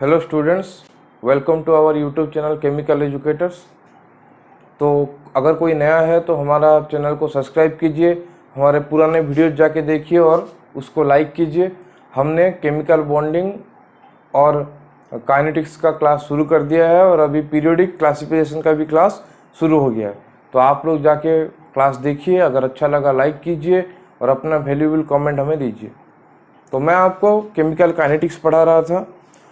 Hello students, welcome to our YouTube channel Chemical Educators. तो अगर कोई नया है तो हमारा चैनल को सब्सक्राइब कीजिए, हमारे पुराने वीडियोज जाके देखिए और उसको लाइक कीजिए। हमने केमिकल बॉन्डिंग और काइनेटिक्स का क्लास शुरू कर दिया है और अभी पीरियोडिक क्लासिफिकेशन का भी क्लास शुरू हो गया है। तो आप लोग जाके क्लास देखिए, अगर अच्छा लगा लाइक कीजिए और अपना वैल्यूएबल कमेंट हमें दीजिए। तो मैं आपको केमिकल काइनेटिक्स पढ़ा रहा था।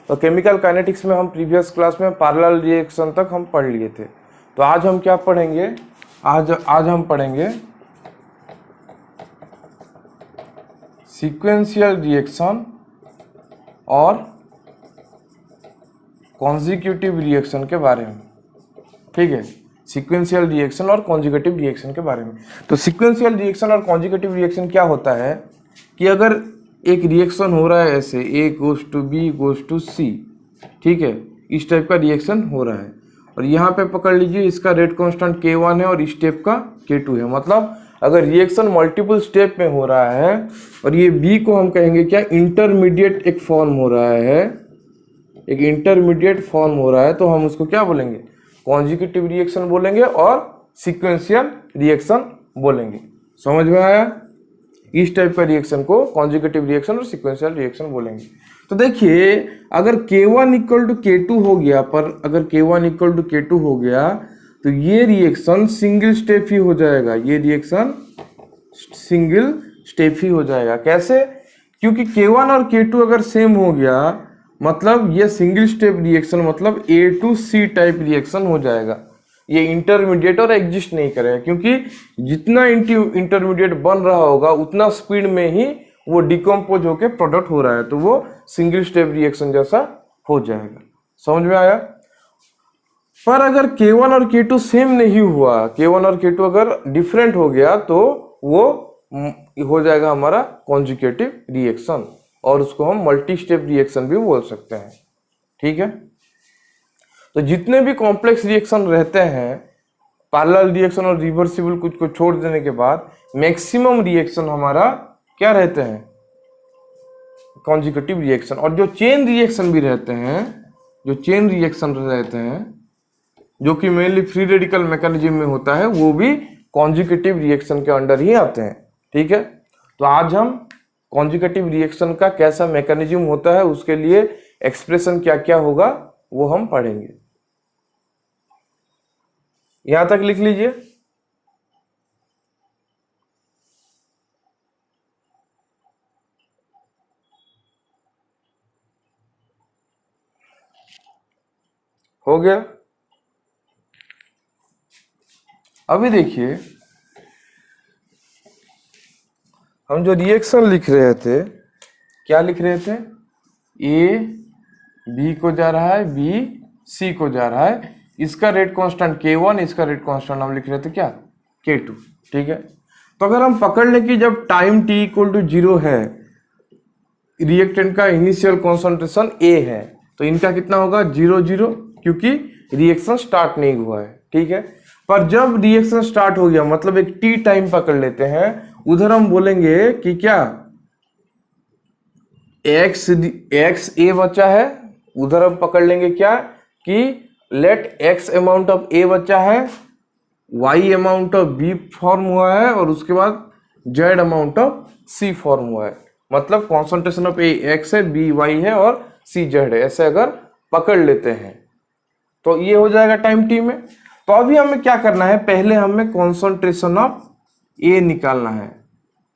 तो केमिकल काइनेटिक्स में हम प्रीवियस क्लास में पैरेलल रिएक्शन तक हम पढ़ लिए थे। तो आज हम क्या पढ़ेंगे? आज हम पढ़ेंगे सीक्वेंशियल रिएक्शन और कॉन्जिक्यूटिव रिएक्शन के बारे में। ठीक है, सीक्वेंशियल रिएक्शन और कॉन्जिक्यूटिव रिएक्शन के बारे में। तो सीक्वेंशियल रिएक्शन और कॉन्जिक्यूटिव रिएक्शन क्या होता है कि अगर एक रिएक्शन हो रहा है ऐसे A goes to B goes to C, ठीक है, इस टाइप का रिएक्शन हो रहा है और यहाँ पे पकड़ लीजिए इसका रेट कांस्टेंट K1 है और इस स्टेप का K2 है। मतलब अगर रिएक्शन मल्टीपल स्टेप में हो रहा है और ये बी को हम कहेंगे क्या, इंटरमीडिएट एक फॉर्म हो रहा है, एक इंटरमीडिएट फॉर्म हो रहा है, तो हम उसको क्या बोलेंगे? कॉन्जिक्यूटिव रिएक्शन बोलेंगे और सीक्वेंशियल रिएक्शन बोलेंगे। समझ में आया? इस टाइप का रिएक्शन को कॉन्जिक्यूटिव रिएक्शन और सीक्वेंशियल रिएक्शन बोलेंगे। तो देखिए, अगर K1 इक्वल टू K2 हो गया, पर अगर K1 इक्वल टू K2 हो गया तो ये रिएक्शन सिंगल स्टेप ही हो जाएगा। ये रिएक्शन सिंगल स्टेप ही हो जाएगा। कैसे? क्योंकि K1 और K2 अगर सेम हो गया मतलब ये सिंगल स्टेप रिएक्शन, मतलब A to C type reaction हो जाएगा। ये इंटरमीडिएट और एग्जिस्ट नहीं करेगा, क्योंकि जितना इंटरमीडिएट बन रहा होगा उतना स्पीड में ही वो डिकम्पोज होके प्रोडक्ट हो रहा है, तो वो सिंगल स्टेप रिएक्शन जैसा हो जाएगा। समझ में आया? पर अगर K1 और K2 सेम नहीं हुआ, K1 और K2 अगर डिफरेंट हो गया तो वो हो जाएगा हमारा कॉन्जुगेटिव रिएक्शन और उसको हम मल्टी स्टेप रिएक्शन भी बोल सकते हैं। ठीक है, तो जितने भी कॉम्प्लेक्स रिएक्शन रहते हैं, पैरेलल रिएक्शन और रिवर्सिबल कुछ को छोड़ देने के बाद मैक्सिमम रिएक्शन हमारा क्या रहते हैं? Conjugative reaction. और जो चेन रिएक्शन भी रहते हैं, जो चेन रिएक्शन रहते हैं जो कि मेनली फ्री रेडिकल मैकेनिज्म में होता है, वो भी कॉन्जुगेटिव रिएक्शन के अंडर ही आते हैं। ठीक है, तो आज हम कॉन्जुगेटिव रिएक्शन का कैसा मैकेनिज्म होता है, उसके लिए एक्सप्रेशन क्या क्या होगा वो हम पढ़ेंगे। यहां तक लिख लीजिए। हो गया? अभी देखिए, हम जो रिएक्शन लिख रहे थे, क्या लिख रहे थे? ए बी को जा रहा है, बी सी को जा रहा है, इसका रेट कांस्टेंट K1, इसका रेट कांस्टेंट हम लिख रहे थे क्या, K2। ठीक है, तो अगर हम पकड़ लें कि जब टाइम t इक्वल टू 0 है, रिएक्टेंट का इनिशियल कॉन्सेंट्रेशन A है, तो इनका कितना होगा? 0 0, क्योंकि रिएक्शन स्टार्ट नहीं हुआ है। ठीक है, पर जब रिएक्शन स्टार्ट हो गया मतलब एक t टाइम पकड़ लेते हैं, उधर हम बोलेंगे कि क्या x A बचा है, उधर हम पकड़ लेंगे क्या कि let x amount of A बचा है, y amount of B form हुआ है और उसके बाद z amount of C form हुआ है। मतलब कॉन्सेंट्रेशन ऑफ A x है, B y है और C z है, ऐसे अगर पकड़ लेते हैं तो ये हो जाएगा टाइम t में। तो अभी हमें क्या करना है? पहले हमें कॉन्सेंट्रेशन ऑफ A निकालना है।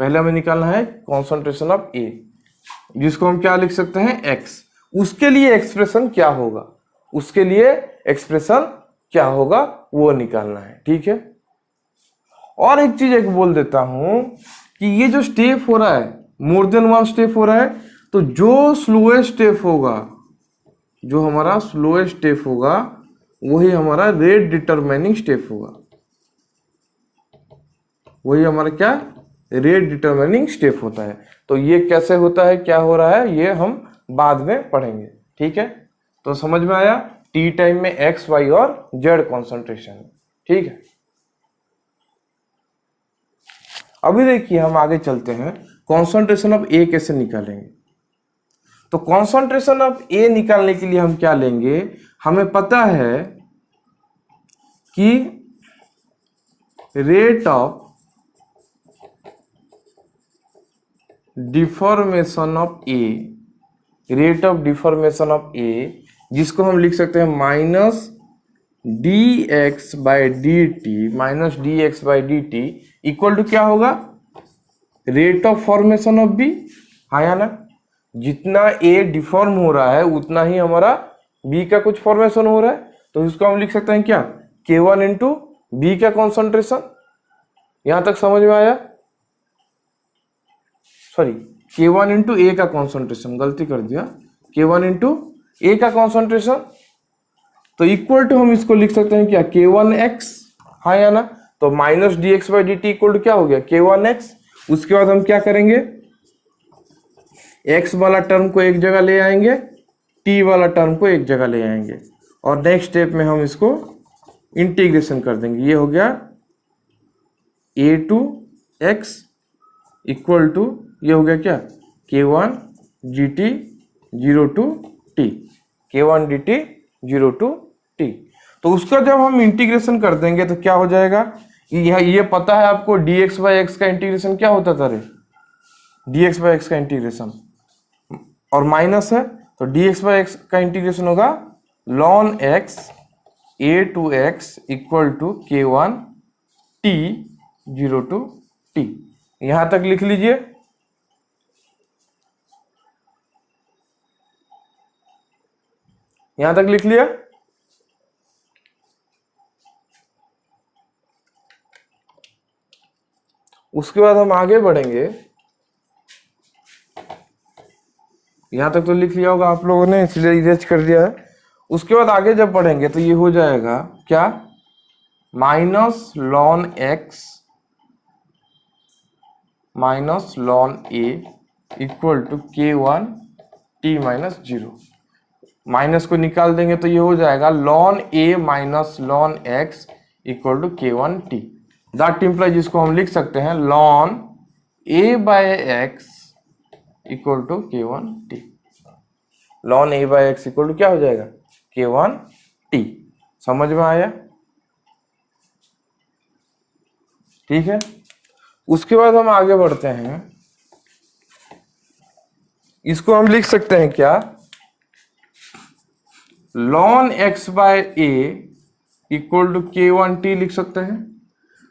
पहले हमें निकालना है कॉन्सेंट्रेशन ऑफ A, जिसको हम क्या लिख सकते हैं? x। उसके लिए एक्सप्रेशन क्या होगा, उसके लिए एक्सप्रेशन क्या होगा वो निकालना है। ठीक है, और एक चीज एक बोल देता हूं कि ये जो स्टेप हो रहा है, मोर देन वन स्टेप हो रहा है, तो जो स्लोएस्ट स्टेप होगा, जो हमारा स्लोएस्ट स्टेप होगा वही हमारा रेट डिटरमाइनिंग स्टेप होगा। वही हमारा क्या, रेट डिटरमाइनिंग स्टेप होता है। तो ये कैसे होता है, क्या हो रहा है, ये हम बाद में पढ़ेंगे। ठीक है, तो समझ में आया? टी टाइम में एक्स वाई और जेड कॉन्सेंट्रेशन। ठीक है, अभी देखिए हम आगे चलते हैं, कॉन्सेंट्रेशन ऑफ ए कैसे निकालेंगे। तो कॉन्सेंट्रेशन ऑफ ए निकालने के लिए हम क्या लेंगे, हमें पता है कि rate of deformation of A, rate of deformation of A, जिसको हम लिख सकते हैं minus D x by D t, minus D x by D T equal to क्या होगा, rate of formation of B, हाँ या ना। जितना ए डिफॉर्म हो रहा है उतना ही हमारा बी का कुछ फॉर्मेशन हो रहा है, तो इसको हम लिख सकते हैं क्या, K1 इंटू बी का कॉन्सेंट्रेशन। यहां तक समझ में आया, सॉरी K1 इंटू ए का कॉन्सेंट्रेशन, गलती कर दिया, K1 इंटू ए का कॉन्सेंट्रेशन, तो इक्वल टू हम इसको लिख सकते हैं क्या, K1x, हाँ या ना। तो minus D x by D T equal to क्या हो गया, K1x। उसके बाद हम क्या करेंगे, x वाला टर्म को एक जगह ले आएंगे, t वाला टर्म को एक जगह ले आएंगे, और नेक्स्ट स्टेप में हम इसको इंटीग्रेशन कर देंगे। ये हो गया a2x इक्वल टू, ये हो गया क्या, K1 gt 0 to t, K1 dt 0 to t। तो उसका जब हम इंटीग्रेशन कर देंगे तो क्या हो जाएगा, ये पता है आपको dx बाई एक्स का इंटीग्रेशन क्या होता था रे, dx बाई एक्स का इंटीग्रेशन, और माइनस है तो dx बाई एक्स का इंटीग्रेशन होगा ln x a2x equal to K1 t 0 to t। यहां तक लिख लीजिए। यहां तक लिख लिया। उसके बाद हम आगे बढ़ेंगे, यहां तक तो लिख लिया होगा आप लोगों ने, इसलिए इरेज कर दिया है। उसके बाद आगे जब बढ़ेंगे तो ये हो जाएगा क्या, minus ln x minus ln a equal to K1 t minus 0। Minus को निकाल देंगे तो ये हो जाएगा ln a minus ln x equal to K1 t। That imply, जिसको हम लिख सकते हैं ln a by x equal to K1 t। Ln a by x equal to क्या हो जाएगा, K1 t। समझ में आया, ठीक है। उसके बाद हम आगे बढ़ते हैं, इसको हम लिख सकते हैं क्या, ln x by a equal to K1 t लिख सकते हैं।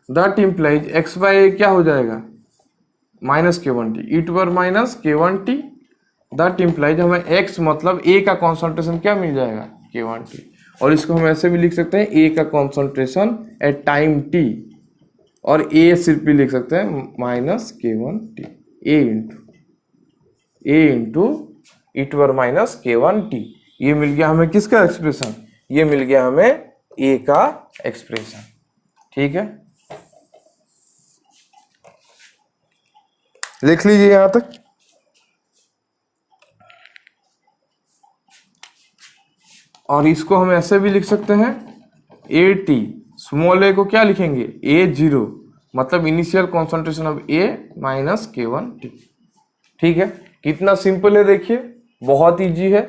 That implies x by a क्या हो जाएगा, minus K1 t, e to power minus K1 t। That implies हमें x मतलब a का कॉन्सेंट्रेशन क्या मिल जाएगा, K1 t। और इसको हम ऐसे भी लिख सकते हैं a का कॉन्सेंट्रेशन एट टाइम t, और a सिर्फ भी लिख सकते हैं minus K1 t, a into e to power minus K1 t। ये मिल गया हमें किसका एक्सप्रेशन, ये मिल गया हमें a का एक्सप्रेशन, ठीक है। लिख लीजिए यहां तक। और इसको हम ऐसे भी लिख सकते हैं, ए टी, स्मॉल ए को क्या लिखेंगे, A0 मतलब initial concentration of A minus K1 t। ठीक है, कितना सिंपल है देखिए, बहुत इजी है,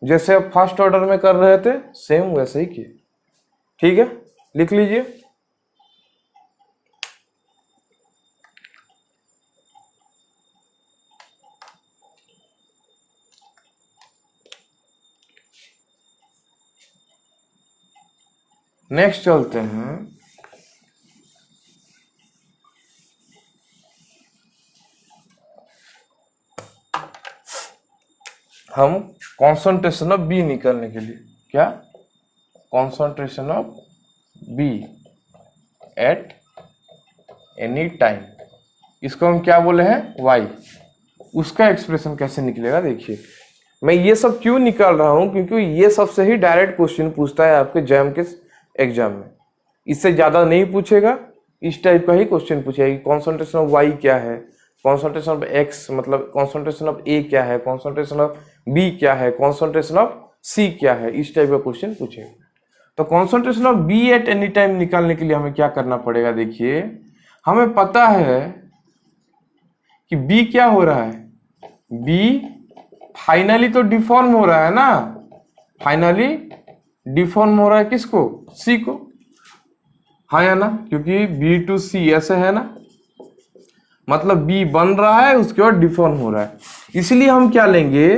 जैसे आप फर्स्ट ऑर्डर में कर रहे थे सेम वैसे ही किए। ठीक है, लिख लीजिए। नेक्स्ट चलते हैं, हम कॉन्सेंट्रेशन ऑफ बी निकालने के लिए, क्या, concentration of b at any time, इसको हम क्या बोले हैं, वाई। उसका एक्सप्रेशन कैसे निकलेगा देखिए। मैं ये सब क्यों निकाल रहा हूं, क्योंकि ये सबसे ही डायरेक्ट क्वेश्चन पूछता है आपके जैम के एग्जाम में, इससे ज्यादा नहीं पूछेगा। इस टाइप का ही क्वेश्चन पूछेगा कि कॉन्सेंट्रेशन ऑफ वाई क्या है, कॉन्सेंट्रेशन ऑफ एक्स मतलब कॉन्सेंट्रेशन ऑफ ए क्या है, कॉन्सेंट्रेशन ऑफ बी क्या है, कॉन्सेंट्रेशन ऑफ सी क्या है, इस टाइप का क्वेश्चन पूछेगा। तो concentration of b at any time निकालने के लिए हमें क्या करना पड़ेगा, देखिए हमें पता है कि बी क्या हो रहा है, बी फाइनली तो डिफॉर्म हो रहा है ना, फाइनली डिफॉर्म हो रहा है किसको, सी को, हाँ या ना, क्योंकि बी टू सी ऐसे है ना, मतलब बी बन रहा है उसके बाद डिफॉर्म हो रहा है, इसलिए हम क्या लेंगे,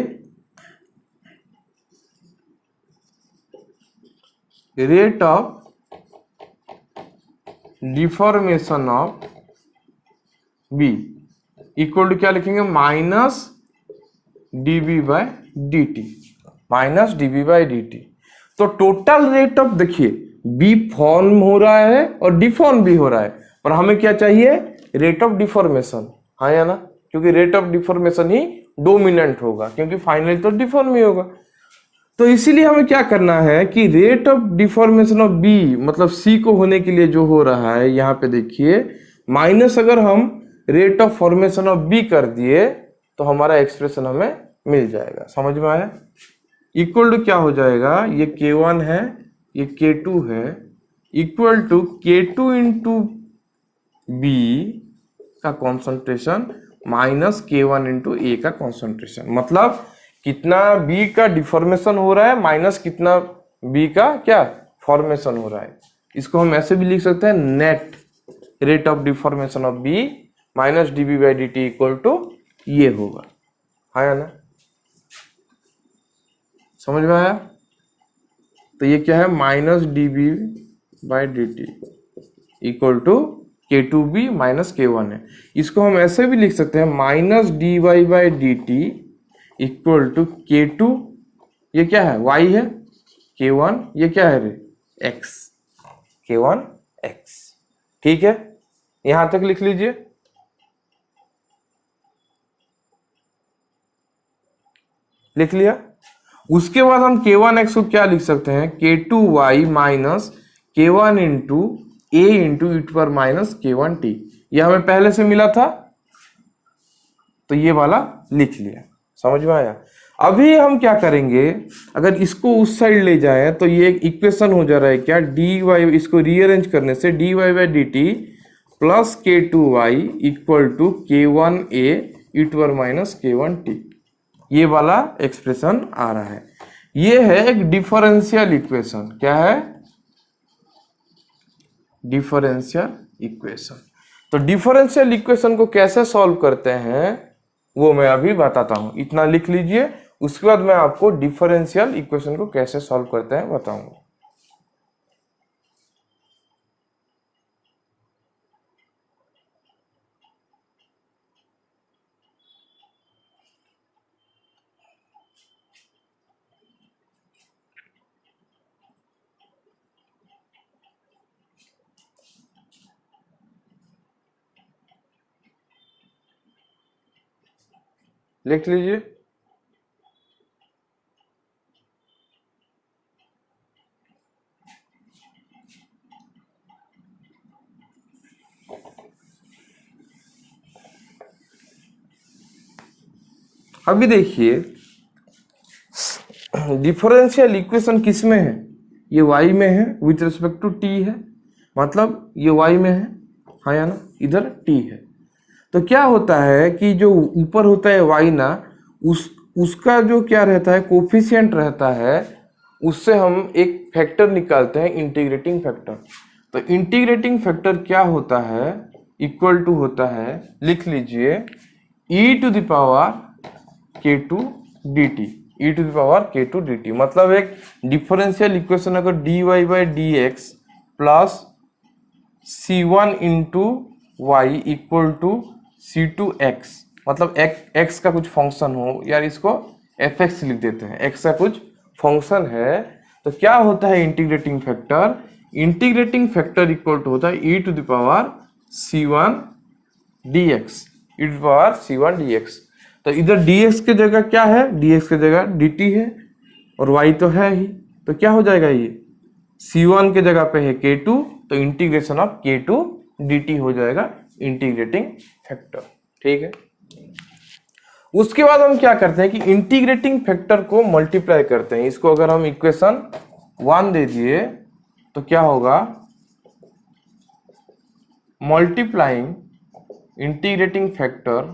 rate of deformation of b equal to क्या लिखेंगे, minus d b by D t, minus d b by D t. तो टोटल रेट ऑफ, देखिए बी फॉर्म हो रहा है और डिफॉर्म भी हो रहा है, पर हमें क्या चाहिए, रेट ऑफ डिफॉर्मेशन, हाँ या ना, क्योंकि rate of deformation he dominant होगा, क्योंकि फाइनल तो डिफॉर्म ही होगा। तो इसीलिए हमें क्या करना है कि rate of deformation of B, मतलब सी को होने के लिए जो हो रहा है, यहाँ पे देखिए माइनस अगर हम rate of formation of b कर दिए तो हमारा एक्सप्रेशन हमें मिल जाएगा, समझ में आया। इक्वल टू क्या हो जाएगा, ये K1 है, ये K2 है, equal to K2 into b का concentration minus K1 into a का कॉन्सेंट्रेशन, मतलब कितना बी का डिफॉर्मेशन हो रहा है माइनस कितना बी का क्या फॉर्मेशन हो रहा है। इसको हम ऐसे भी लिख सकते हैं, net rate of deformation of b minus d b by D T equal to ये होगा, है ना, समझ में आया। तो ये क्या है, minus d b by D T equal to K2b minus K1 है। इसको हम ऐसे भी लिख सकते हैं, minus d y by D T equal to K2, ये क्या है y है, K1 ये क्या है रे x, K1 x, ठीक है, यहां तक लिख लीजिए। लिख लिया। उसके बाद हम K1x को क्या लिख सकते हैं, K2y minus K1 into a into e to power minus K1t, ये हमें पहले से मिला था तो ये वाला लिख लिया, समझ में आया। अभी हम क्या करेंगे, अगर इसको उस साइड ले जाए तो ये एक इक्वेशन हो जा रहा है क्या, डी वाई, इसको रीअरेंज करने से d y by D t plus K2y equal to K1 a e to power minus K1t, ये वाला एक्सप्रेशन आ रहा है। ये है एक डिफरेंशियल इक्वेशन, क्या है, डिफरेंशियल इक्वेशन। तो डिफरेंशियल इक्वेशन को कैसे सॉल्व करते हैं वो मैं अभी बताता हूं, इतना लिख लीजिए, उसके बाद मैं आपको डिफरेंशियल इक्वेशन को कैसे सॉल्व करते हैं बताऊंगा। लिख लीजिए। अभी देखिए डिफरेंशियल इक्वेशन किस में है, ये y में है विथ रिस्पेक्ट टू t है, मतलब ये y में है, हाँ या ना, इधर t है। तो क्या होता है कि जो ऊपर होता है y ना, उसका जो क्या रहता है कोफिशिएंट रहता है, उससे हम एक फैक्टर निकालते हैं, इंटीग्रेटिंग फैक्टर। तो इंटीग्रेटिंग फैक्टर क्या होता है, इक्वल टू होता है, लिख लीजिए, e to the power K2 dt, e to the power K2 dt, मतलब एक डिफरेंशियल इक्वेशन अगर dy by dx plus C1 into y equal to C2x, मतलब x का कुछ फंक्शन हो, यार इसको fx लिख देते हैं, x का कुछ फंक्शन है, तो क्या होता है integrating factor, integrating factor equal to होता है e to the power C1 dx, e to the power C1 dx। तो इधर dx के जगह क्या है, dx के जगह dt है और y तो है ही, तो क्या हो जाएगा, ये C1 के जगह पे है K2, तो इंटीग्रेशन ऑफ K2 dt हो जाएगा इंटीग्रेटिंग फैक्टर, ठीक है। उसके बाद हम क्या करते हैं कि इंटीग्रेटिंग फैक्टर को मल्टीप्लाई करते हैं, इसको अगर हम इक्वेशन 1 दे दिए तो क्या होगा, multiplying integrating factor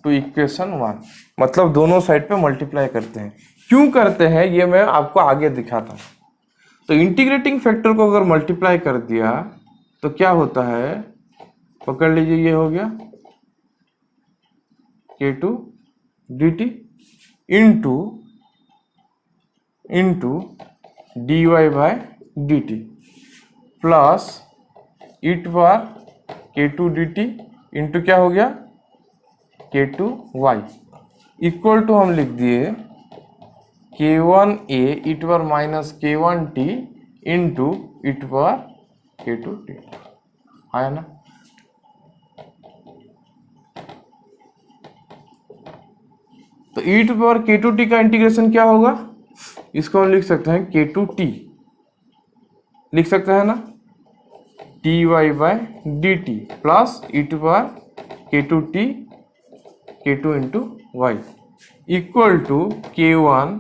to equation 1, मतलब दोनों साइड पे मल्टीप्लाई करते हैं। क्यों करते हैं ये मैं आपको आगे दिखाता हूँ। तो इंटीग्रेटिंग फैक्टर को अगर मल्टीप्लाई कर दिया तो क्या होता है, पकड़ लीजिए, ये हो गया k2 dt into dy by dt plus e to power k2 dt into क्या हो गया k2y इक्वल टू हम लिख दिए k1a e to power minus k1t into e to power k2t, आया ना। तो e टू पावर k2t का इंटीग्रेशन क्या होगा, इसको हम लिख सकते हैं k2t, लिख सकते हैं ना, dy by dt plus e to power k2t k2 into y equal to k1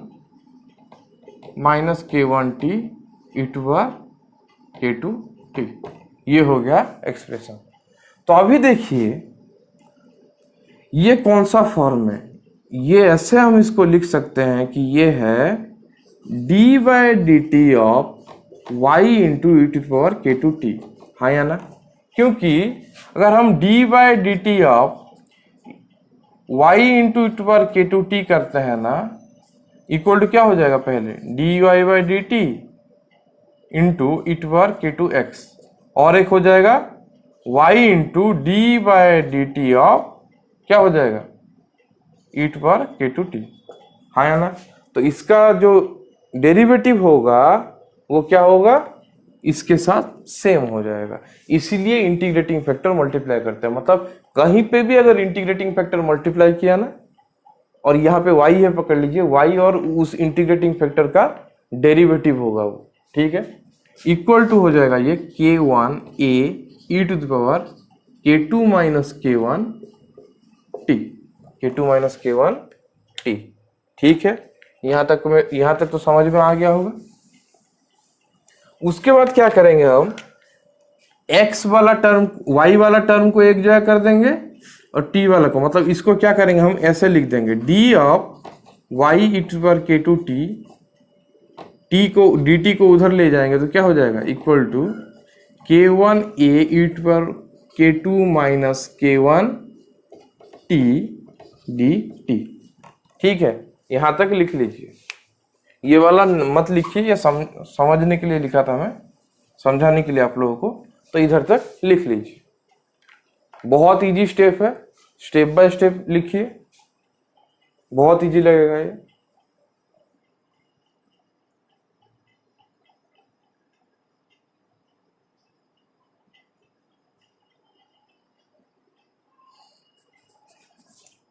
minus k1t e to power k2t। ये हो गया एक्सप्रेशन। तो अभी देखिए ये कौन सा फॉर्म है, ये ऐसे हम इसको लिख सकते हैं कि ये है d by D t of y into e to power k2t, हाँ या ना। क्योंकि अगर हम d by D t of y into e to power k2t करते हैं ना, इक्वल टू क्या हो जाएगा, पहले dy by D t into e to power k2x, और एक हो जाएगा y into d by D t of क्या हो जाएगा ई टू पावर k2t, हाँ या ना। तो इसका जो डेरिवेटिव होगा वो क्या होगा, इसके साथ सेम हो जाएगा। इसीलिए इंटीग्रेटिंग फैक्टर मल्टीप्लाई करते हैं, मतलब कहीं पे भी अगर इंटीग्रेटिंग फैक्टर मल्टीप्लाई किया ना, और यहाँ पे y है, पकड़ लीजिए y और उस इंटीग्रेटिंग फैक्टर का डेरिवेटिव होगा वो, ठीक है, इक्वल टू हो जाएगा ये k1a e to the power k2 minus k1t, k2 minus k1t, ठीक है। यहाँ तक तो समझ में आ गया होगा। उसके बाद क्या करेंगे हम, x वाला टर्म y वाला टर्म को एक जगह कर देंगे और t वाला को, मतलब इसको क्या करेंगे हम ऐसे लिख देंगे d of y e to power k2t, t को dt को उधर ले जाएंगे तो क्या हो जाएगा, equal to k1a e to power k2 minus k1t dt, ठीक है। यहां तक लिख लीजिए, ये वाला मत लिखिए, ये समझने के लिए लिखा था मैं, समझाने के लिए आप लोगों को, तो इधर तक लिख लीजिए। बहुत इजी स्टेप है, स्टेप बाय स्टेप लिखिए, बहुत इजी लगेगा ये।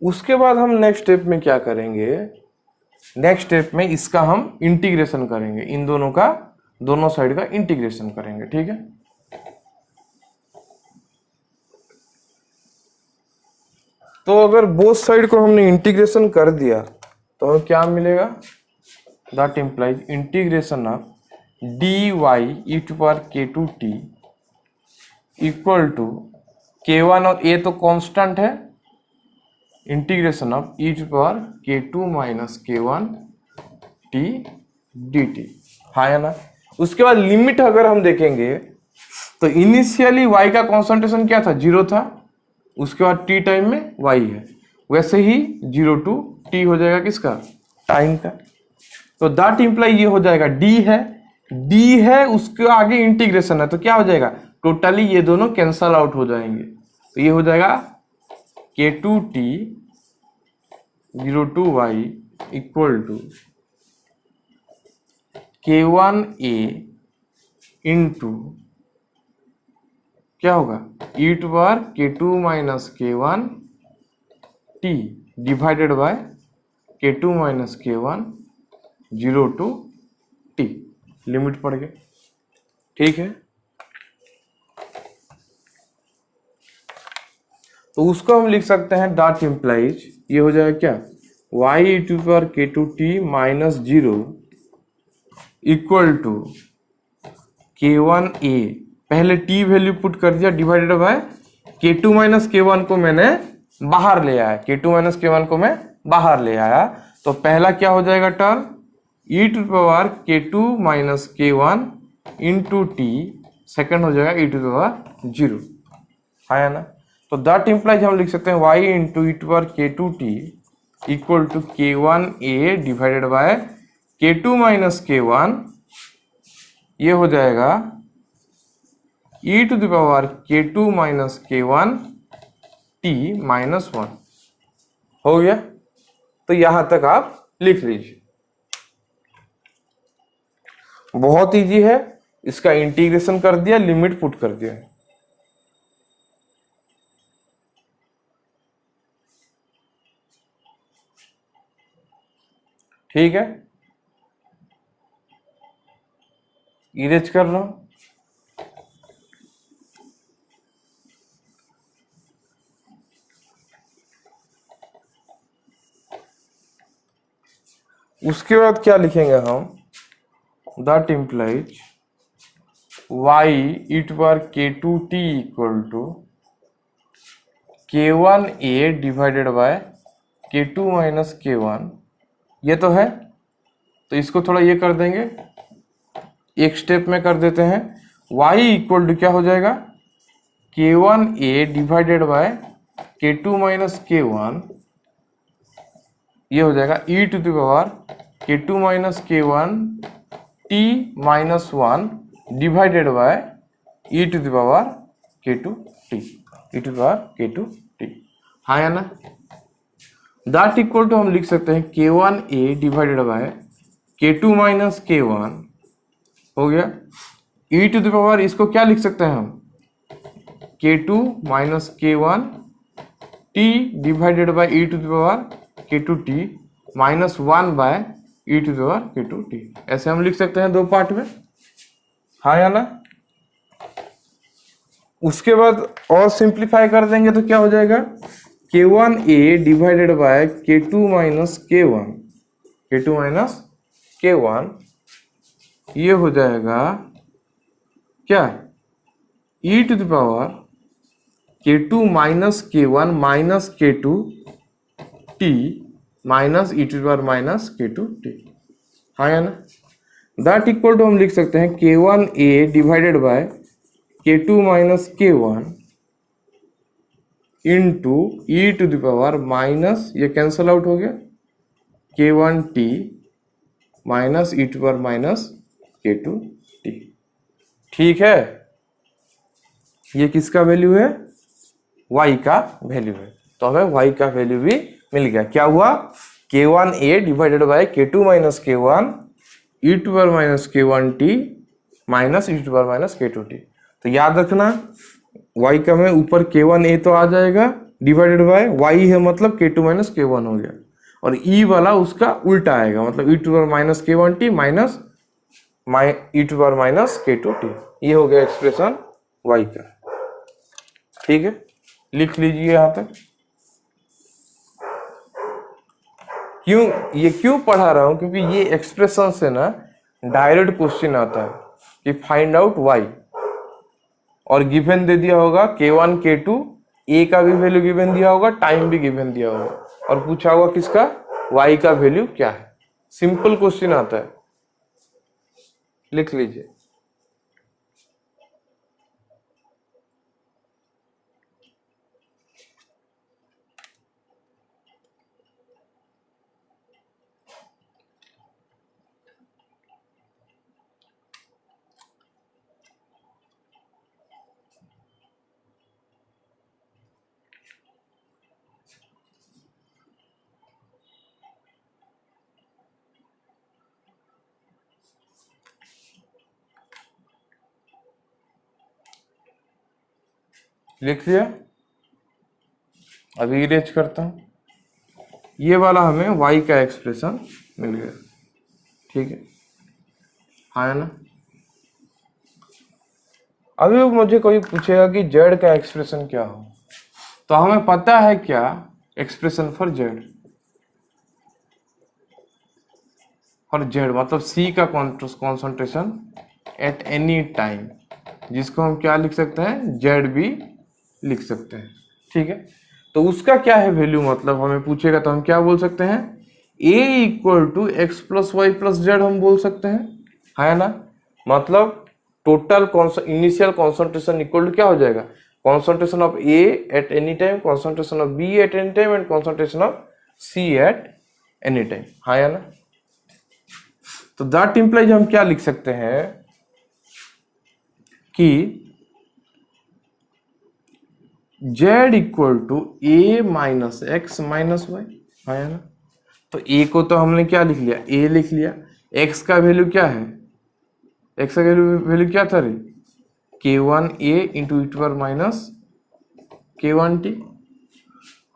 उसके बाद हम नेक्स्ट स्टेप में क्या करेंगे, नेक्स्ट स्टेप में इसका हम इंटीग्रेशन करेंगे, इन दोनों का, दोनों साइड का इंटीग्रेशन करेंगे, ठीक है। तो अगर बोथ साइड को हमने इंटीग्रेशन कर दिया तो हमें क्या मिलेगा, that implies integration of dy e to power k2t equal to k1 और a तो कांस्टेंट है, integration of e to power k2 minus k1t dt, हाँ है ना। उसके बाद लिमिट अगर हम देखेंगे तो इनिशियली y का कॉन्सेंट्रेशन क्या था, 0 था, उसके बाद t टाइम में y है, वैसे ही 0 टू t हो जाएगा किसका, टाइम का। तो दैट इंप्लाई ये हो जाएगा d है उसके आगे इंटीग्रेशन है, तो क्या हो जाएगा, टोटली ये दोनों कैंसल आउट हो जाएंगे, तो ये हो जाएगा k2t 0 to y equal to k1a into क्या होगा, e to power k2 minus k1t divided by k2 minus k1 0 to t, limit पड़ गया, ठीक है। तो उसको हम लिख सकते हैं डॉट इम्प्लाइज, ये हो जाएगा क्या, y e to power k2t minus 0 equal to k1a, पहले t वैल्यू पुट कर दिया divided by k2 minus k1 को मैंने बाहर ले आया, K2 माइनस K1 को मैं बाहर ले आया, तो पहला क्या हो जाएगा term e to power K2 minus K1 into t, second हो जाएगा e टू पावर 0, है ना। तो दैट इम्प्लाइज हम लिख सकते हैं y into e to power K2t equal to K1a divided by K2 minus K1, ये हो जाएगा e to the power K2 minus K1 t minus 1, हो गया। तो यहां तक आप लिख लीजिए, बहुत इजी है, इसका इंटीग्रेशन कर दिया, लिमिट पुट कर दिया। ठीक है, इरेज कर रहा हूं। उसके बाद क्या लिखेंगे हम, that implies y e to power K2t equal to K1a divided by K2 minus K1, ये तो है, तो इसको थोड़ा ये कर देंगे, एक स्टेप में कर देते हैं। y इक्वल टू क्या हो जाएगा, K1a divided by K2 minus K1, ये हो जाएगा e to the power K2 minus K1 t minus 1 divided by e to the power K2t, e to the power K2t, हाँ या ना। दैट इक्वल टू हम लिख सकते हैं K1a divided by K2 minus K1, हो गया। e टू द पावर इसको क्या लिख सकते हैं हम, K2 minus K1 t divided by e to the power K2t minus 1 by e to the power K2t, ऐसे हम लिख सकते हैं दो पार्ट में, हाँ या ना। उसके बाद और सिंप्लीफाई कर देंगे तो क्या हो जाएगा, K1a divided by K2 minus K1, K2 minus K1, ये हो जाएगा क्या, e to the power K2 minus K1 minus K2t minus e to the power minus K2t, हाँ या ना। दैट इक्वल टू हम लिख सकते हैं K1a divided by K2 minus K1 into e to the power minus, ये cancel out हो गया, K1t minus e to power minus K2t, ठीक है। ये किसका वैल्यू है, y का वैल्यू है, तो हमें y का वैल्यू भी मिल गया। क्या हुआ, K1a divided by K2 minus K1 e to power minus K1t minus e to power minus K2t। तो याद रखना y का में ऊपर K1a तो आ जाएगा डिवाइडेड बाय y है, मतलब K2 माइनस K1 हो गया, और e वाला उसका उल्टा आएगा, मतलब e to power minus K1t minus e to power minus K2t, ये हो गया एक्सप्रेशन y का। ठीक है, लिख लीजिए यहां तक। क्यों पढ़ा रहा हूं, क्योंकि ये एक्सप्रेशन से ना डायरेक्ट क्वेश्चन आता है कि फाइंड आउट y, और गिवन दे दिया होगा K1 K2, a का भी वैल्यू गिवन दिया होगा, टाइम भी गिवन दिया होगा, और पूछा होगा किसका, y का वैल्यू क्या है। सिंपल क्वेश्चन आता है, लिख लीजिए। लिख लिया, अभी इरेज करता हूं। ये वाला हमें y का एक्सप्रेशन मिल गया, ठीक है, हाँ ना। अभी मुझे कोई पूछेगा कि z का एक्सप्रेशन क्या हो, तो हमें पता है क्या एक्सप्रेशन फॉर z, मतलब c का कॉन्सेंट्रेशन एट एनी टाइम, जिसको हम क्या लिख सकते हैं, z भी लिख सकते हैं। ठीक है, तो उसका क्या है वैल्यू, मतलब हमें पूछेगा तो हम क्या बोल सकते हैं, a equal to x plus y plus z हम बोल सकते हैं, है ना। मतलब total initial concentration equal to क्या हो जाएगा, concentration of a at any time, concentration of b at any time and concentration of c at any time, है ना। तो दैट इंप्लाइज हम क्या लिख सकते हैं कि z equal to a minus x minus y, है ना। तो a को तो हमने क्या लिख लिया, a लिख लिया, x का वैल्यू क्या है, x का वैल्यू क्या था रे, k1a into e to minus k1t,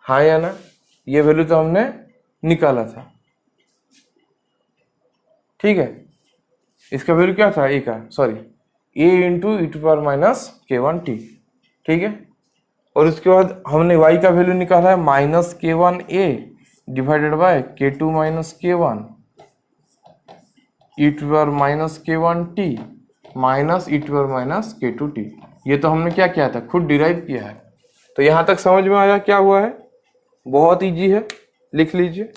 हाँ या ना, ये वैल्यू तो हमने निकाला था, ठीक है। इसका वैल्यू क्या था a का, sorry a into e to minus k1t, ठीक है। और उसके बाद हमने y का वैल्यू निकाला है minus k1a divided by k2 minus k1 e to minus k1t minus e to minus k2t। ये तो हमने क्या किया था, खुद डिराइव किया है। तो यहां तक समझ में आया क्या हुआ है, बहुत इजी है, लिख लीजिए।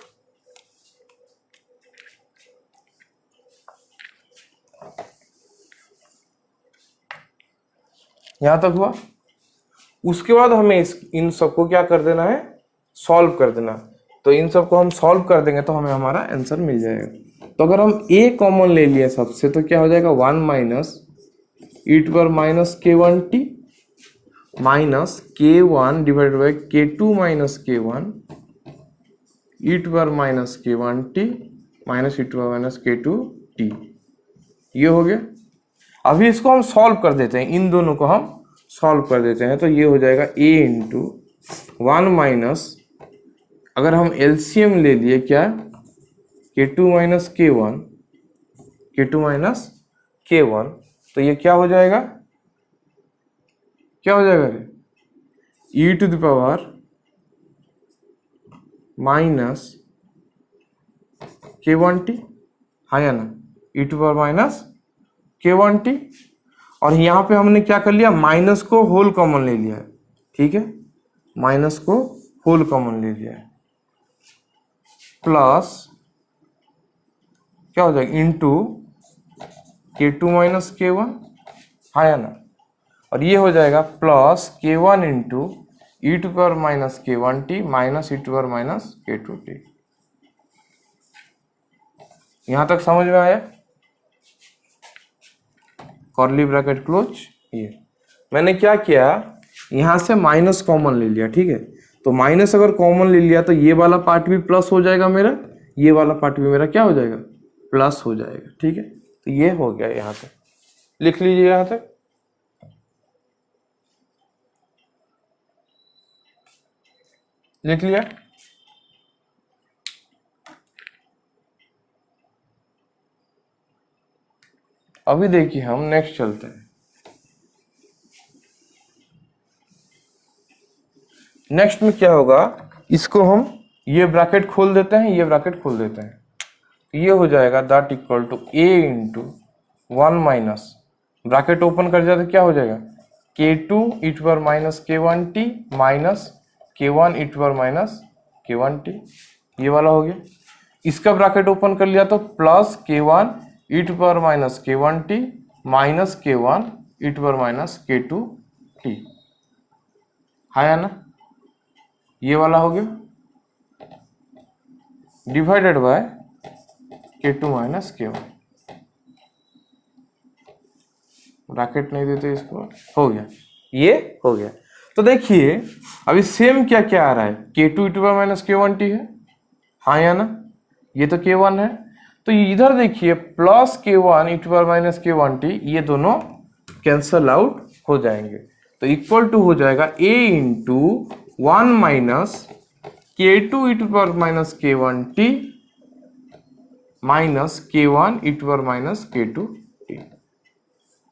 यहां तक हुआ। उसके बाद हमें इन सबको क्या कर देना है, सॉल्व कर देना। तो इन सबको हम सॉल्व कर देंगे तो हमें हमारा आंसर मिल जाएगा। तो अगर हम a कॉमन ले लिया सबसे तो क्या हो जाएगा, 1 minus e to minus k1t minus k1 divided by k2 minus k1 e to minus k1t minus e to minus k2t, ये हो गया। अभी इसको हम सॉल्व कर देते हैं, इन दोनों को हम सॉल्व कर देते हैं। तो ये हो जाएगा a इंटू 1 माइनस, अगर हम एलसीएम ले लिए क्या, k2 माइनस k1 तो ये क्या हो जाएगा, क्या हो जाएगा रे, e to the power minus k1t, हाँ या ना, e to power minus k1t। और यहाँ पे हमने क्या कर लिया, माइनस को होल कॉमन ले लिया है, ठीक है, माइनस को होल कॉमन ले लिया है, प्लस क्या हो जाएगा इंटू k2 माइनस k1, हाँ या ना। और ये हो जाएगा plus k1 into e to power minus k1t minus e to power minus k2t। यहां तक समझ में आया, कर्ली ब्रैकेट क्लोज। ये मैंने क्या किया, यहां से माइनस कॉमन ले लिया, ठीक है। तो माइनस अगर कॉमन ले लिया तो ये वाला पार्ट भी प्लस हो जाएगा मेरा, ये वाला पार्ट भी मेरा क्या हो जाएगा, प्लस हो जाएगा, ठीक है। तो ये हो गया, यहां तक लिख लीजिए, यहां तक लिख लिया। अभी देखिए हम नेक्स्ट चलते हैं। नेक्स्ट में क्या होगा, इसको हम ये ब्रैकेट खोल देते हैं, ये ब्रैकेट खोल देते हैं, ये हो जाएगा that equal to a into 1 minus, bracket open कर जाए तो क्या हो जाएगा, k2 e to minus k1t minus k1 e to minus k1t, ये वाला हो गया। इसका ब्रैकेट ओपन कर लिया तो plus k1 e to power minus k1t minus k1 e to power minus k2t, है ना, ये वाला हो गया, divided by k2 minus k1, bracket नहीं देते इसको, हो गया, ये हो गया। तो देखिए अभी सेम क्या क्या आ रहा है, k2 e to power minus k1t है, हाँ या ना, ये तो k1 है। तो इधर देखिए plus k1 e to power minus k1t, ये दोनों कैंसल आउट हो जाएंगे। तो इक्वल टू हो जाएगा a into 1 minus k2 e to power minus k1t minus k1 e to power minus k2t,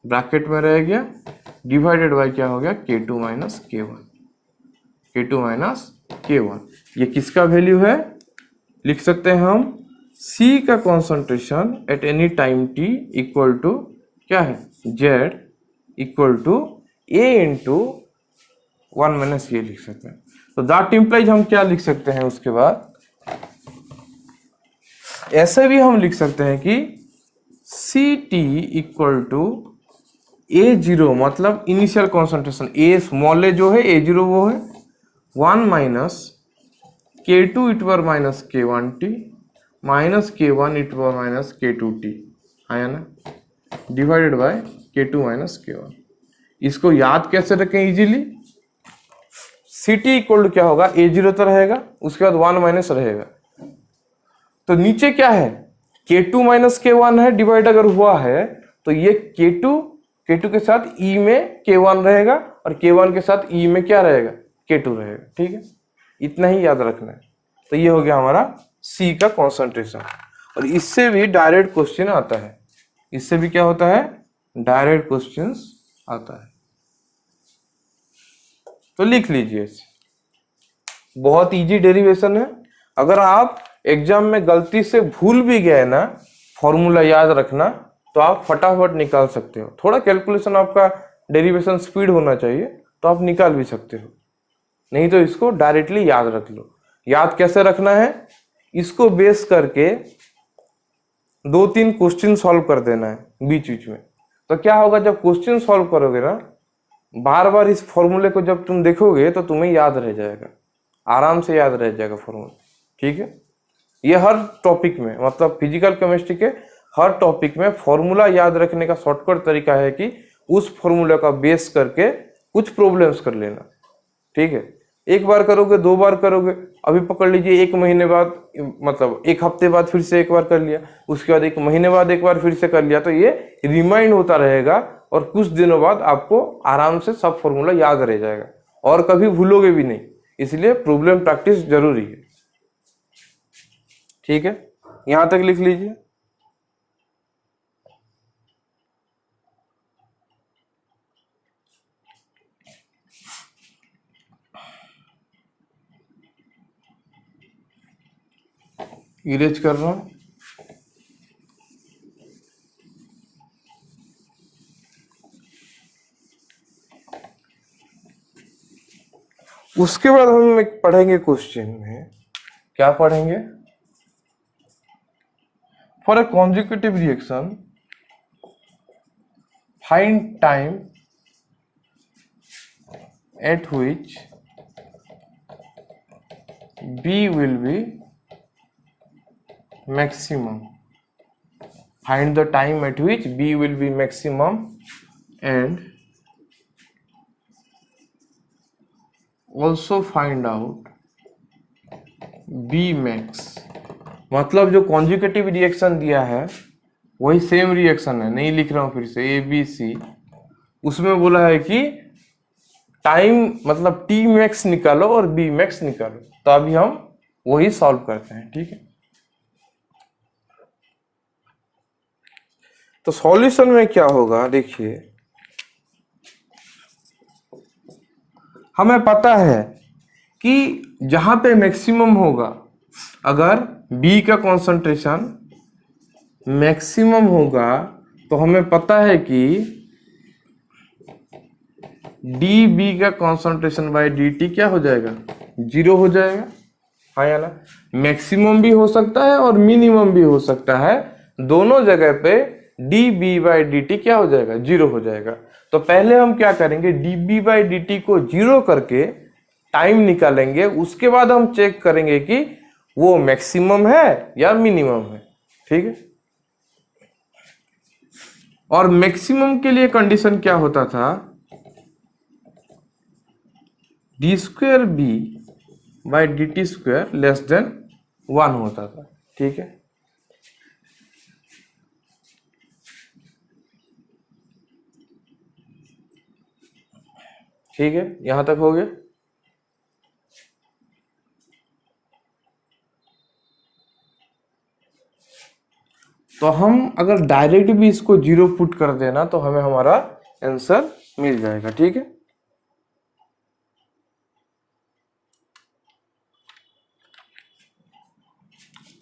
bracket में रह गया, डिवाइडेड बाय क्या हो गया, k2 माइनस k1। ये किसका वैल्यू है, लिख सकते हैं हम C का concentration at any time t equal to क्या है, Z equal to a into 1 minus, ये लिख सकते हैं। तो दैट इम्प्लाइज हम क्या लिख सकते हैं उसके बाद, ऐसे भी हम लिख सकते हैं कि सी टी इक्वल टू A0, मतलब initial concentration a small a जो है A0 वो है 1 minus K2 e to minus K1t minus K1 e to minus K2t आया ना, divided by K2 minus K1। इसको याद कैसे रखें easily, c t equal to क्या होगा, A0 तो रहेगा, उसके बाद 1 माइनस रहेगा, तो नीचे क्या है K2 माइनस K1 है, डिवाइड अगर हुआ है तो ये K2 के साथ E में K1 रहेगा और K1 के साथ E में क्या रहेगा, K2 रहेगा। ठीक है, इतना ही याद रखना है। तो ये हो गया हमारा C का कॉन्सेंट्रेशन। और इससे भी डायरेक्ट क्वेश्चन आता है, इससे भी क्या होता है, डायरेक्ट क्वेश्चन आता है। तो लिख लीजिए, बहुत इजी डेरिवेशन है। अगर आप एग्जाम में गलती से भूल भी गए ना फॉर्मूला याद रखना, तो आप फटाफट निकाल सकते हो। थोड़ा कैलकुलेशन आपका डेरिवेशन स्पीड होना चाहिए, तो आप निकाल भी सकते हो, नहीं तो इसको डायरेक्टली याद रख लो। याद कैसे रखना है, इसको बेस करके 2-3 क्वेश्चन सॉल्व कर देना है बीच बीच में। तो क्या होगा, जब क्वेश्चन सॉल्व करोगे ना, बार बार इस फॉर्मूले को जब तुम देखोगे तो तुम्हें याद रह जाएगा, आराम से याद रह जाएगा फॉर्मूला। ठीक है, ये हर टॉपिक में, मतलब फिजिकल केमिस्ट्री के हर टॉपिक में फॉर्मूला याद रखने का शॉर्टकट तरीका है कि उस फॉर्मूला का बेस करके कुछ प्रॉब्लम्स कर लेना। ठीक है, एक बार करोगे, 2 बार करोगे, अभी पकड़ लीजिए 1 महीने बाद, मतलब 1 हफ्ते बाद फिर से एक बार कर लिया, उसके बाद 1 महीने बाद एक बार फिर से कर लिया, तो ये रिमाइंड होता रहेगा और कुछ दिनों बाद आपको आराम से सब फॉर्मूला याद रह जाएगा और कभी भूलोगे भी नहीं। इसलिए प्रॉब्लम प्रैक्टिस जरूरी है। ठीक है, यहां तक लिख लीजिए। इरेज कर रहा हूं। उसके बाद हम एक पढ़ेंगे क्वेश्चन में, क्या पढ़ेंगे, for a consecutive reaction find time at which B will be maximum. Find the time at which B will be maximum and also find out B max। मतलब जो कॉन्जुगेटिव रिएक्शन दिया है वही सेम रिएक्शन है, नहीं लिख रहा हूं फिर से, ABC, उसमें बोला है कि टाइम मतलब T मैक्स निकालो और B मैक्स निकालो। तो अभी हम वही सॉल्व करते हैं। ठीक है, तो सॉल्यूशन में क्या होगा, देखिए हमें पता है कि जहां पे मैक्सिमम होगा, अगर B का कॉन्सेंट्रेशन मैक्सिमम होगा तो हमें पता है कि DB का कॉन्सेंट्रेशन बाय DT क्या हो जाएगा, 0 हो जाएगा। हाँ या ना, मैक्सिमम भी हो सकता है और मिनिमम भी हो सकता है, दोनों जगह पे DB बाई DT क्या हो जाएगा, 0 हो जाएगा। तो पहले हम क्या करेंगे, DB बाई DT को 0 करके टाइम निकालेंगे, उसके बाद हम चेक करेंगे कि वो मैक्सिमम है या मिनिमम है। ठीक है, और मैक्सिमम के लिए कंडीशन क्या होता था, d²B by DT² less than 1 होता था। ठीक है, ठीक है, यहां तक हो गया। तो हम अगर डायरेक्ट भी इसको 0 पुट कर देना तो हमें हमारा आंसर मिल जाएगा। ठीक है,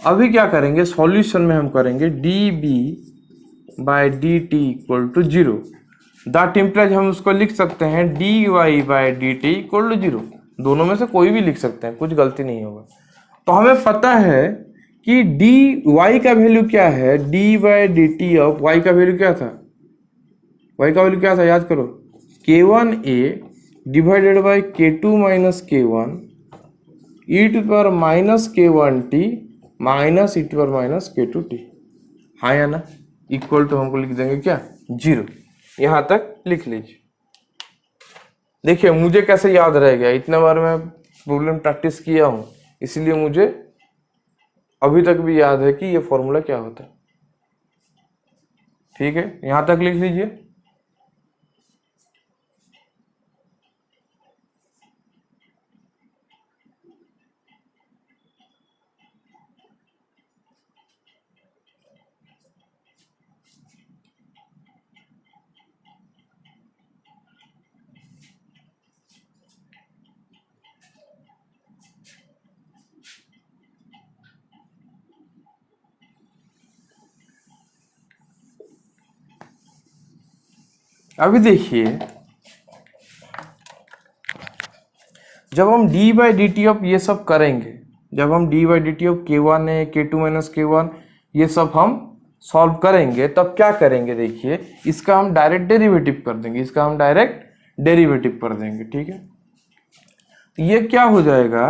अभी क्या करेंगे, सॉल्यूशन में हम करेंगे DB by DT equal to 0। That implies हम उसको लिख सकते हैं DY by DT equal to 0। दोनों में से कोई भी लिख सकते हैं, कुछ गलती नहीं होगा। तो हमें पता है कि डी वाई का वैल्यू क्या है, d by D t of y का वैल्यू क्या था, वाई का वैल्यू क्या था याद करो, k1 a divided by k2 minus k1 e to power minus k1 t minus e to power minus k2 t, हाँ या ना, इक्वल टू हमको लिख देंगे क्या 0, यहां तक लिख लीजिए। देखिए मुझे कैसे याद रह गया, इतने बार मैं प्रॉब्लम प्रैक्टिस किया हूं, इसलिए मुझे अभी तक भी याद है कि ये फॉर्मूला क्या होता है। ठीक है, यहां तक लिख लीजिए। अभी देखिए जब हम d by D t of ये सब करेंगे, जब हम d by D t of k1 है k2 माइनस k1 ये सब हम सॉल्व करेंगे, तब क्या करेंगे, देखिए इसका हम डायरेक्ट डेरिवेटिव कर देंगे, इसका हम डायरेक्ट डेरिवेटिव कर देंगे। ठीक है, तो ये क्या हो जाएगा,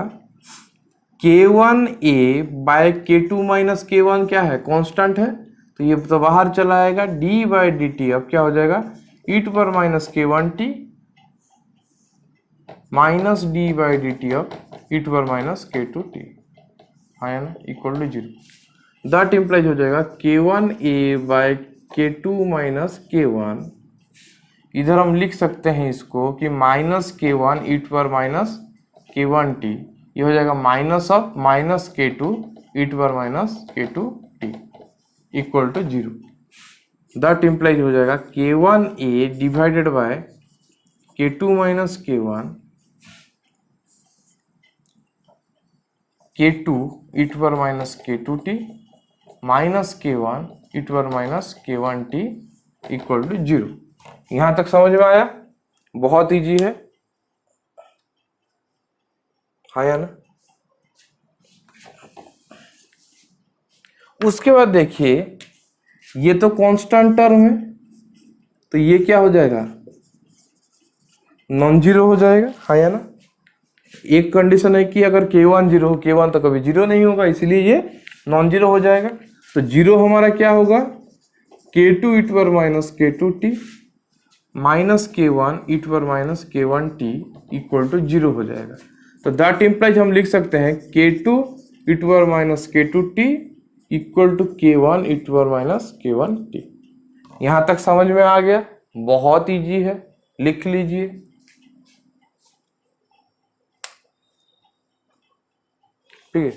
k1a by k2 minus k1 क्या है, कांस्टेंट है, तो ये तो बाहर चला आएगा, d बाई डी टी अब क्या हो जाएगा e to power minus k1 t minus d by D t of e to power minus k2 t, हाँ है ना, इक्वल टू 0। दैट इम्प्लाइज हो जाएगा k1a by k2 minus k1, इधर हम लिख सकते हैं इसको कि minus k1 e to power minus k1 t, ये हो जाएगा minus of minus k2 e to power minus k2 t equal to 0। That implies हो जाएगा k1a divided by k2 minus k1 k2 e to power minus k2 t minus k1 e to power minus k1 t equal to 0। यहां तक समझ में आया, बहुत easy है, हाँ या ना। उसके बाद देखिए ये तो कांस्टेंट टर्म है, तो ये क्या हो जाएगा नॉन जीरो हो जाएगा, हाँ या ना। एक कंडीशन है कि अगर k1 जीरो हो, k1 तो कभी जीरो नहीं होगा, इसलिए ये नॉन जीरो हो जाएगा। तो जीरो हमारा क्या होगा k2 e to power minus k2 t minus k1 e to power minus k1 t equal to 0 हो जाएगा। तो दैट इम्प्लाइज हम लिख सकते हैं k2 e to power minus k2 t equal to k1 e to power minus k1 t। यहां तक समझ में आ गया, बहुत इजी है, लिख लीजिए। ठीक है,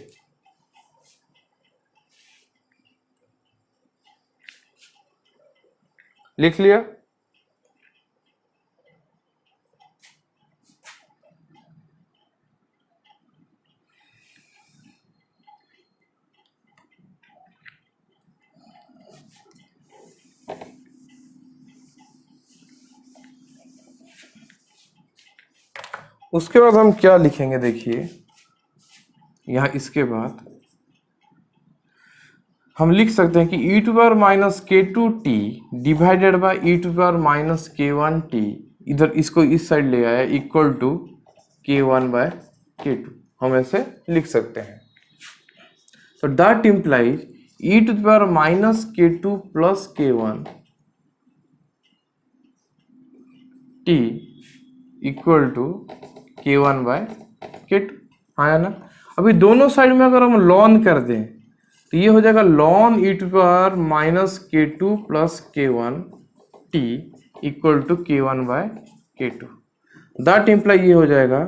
लिख लिया। उसके बाद हम क्या लिखेंगे, देखिए यहां इसके बाद हम लिख सकते हैं कि e to power minus k2 t divided by e to power minus k1 t, इधर इसको इस साइड ले आया, equal to k1 by k2, हम ऐसे लिख सकते हैं। तो that implies e to power minus k2 plus k1 t equal to k1 by k2, हाँ ना। अभी दोनों साइड में अगर हम लॉन कर दें तो ये हो जाएगा लॉन e to power minus k2 plus k1 t equal to k1 by k2। That imply ये हो जाएगा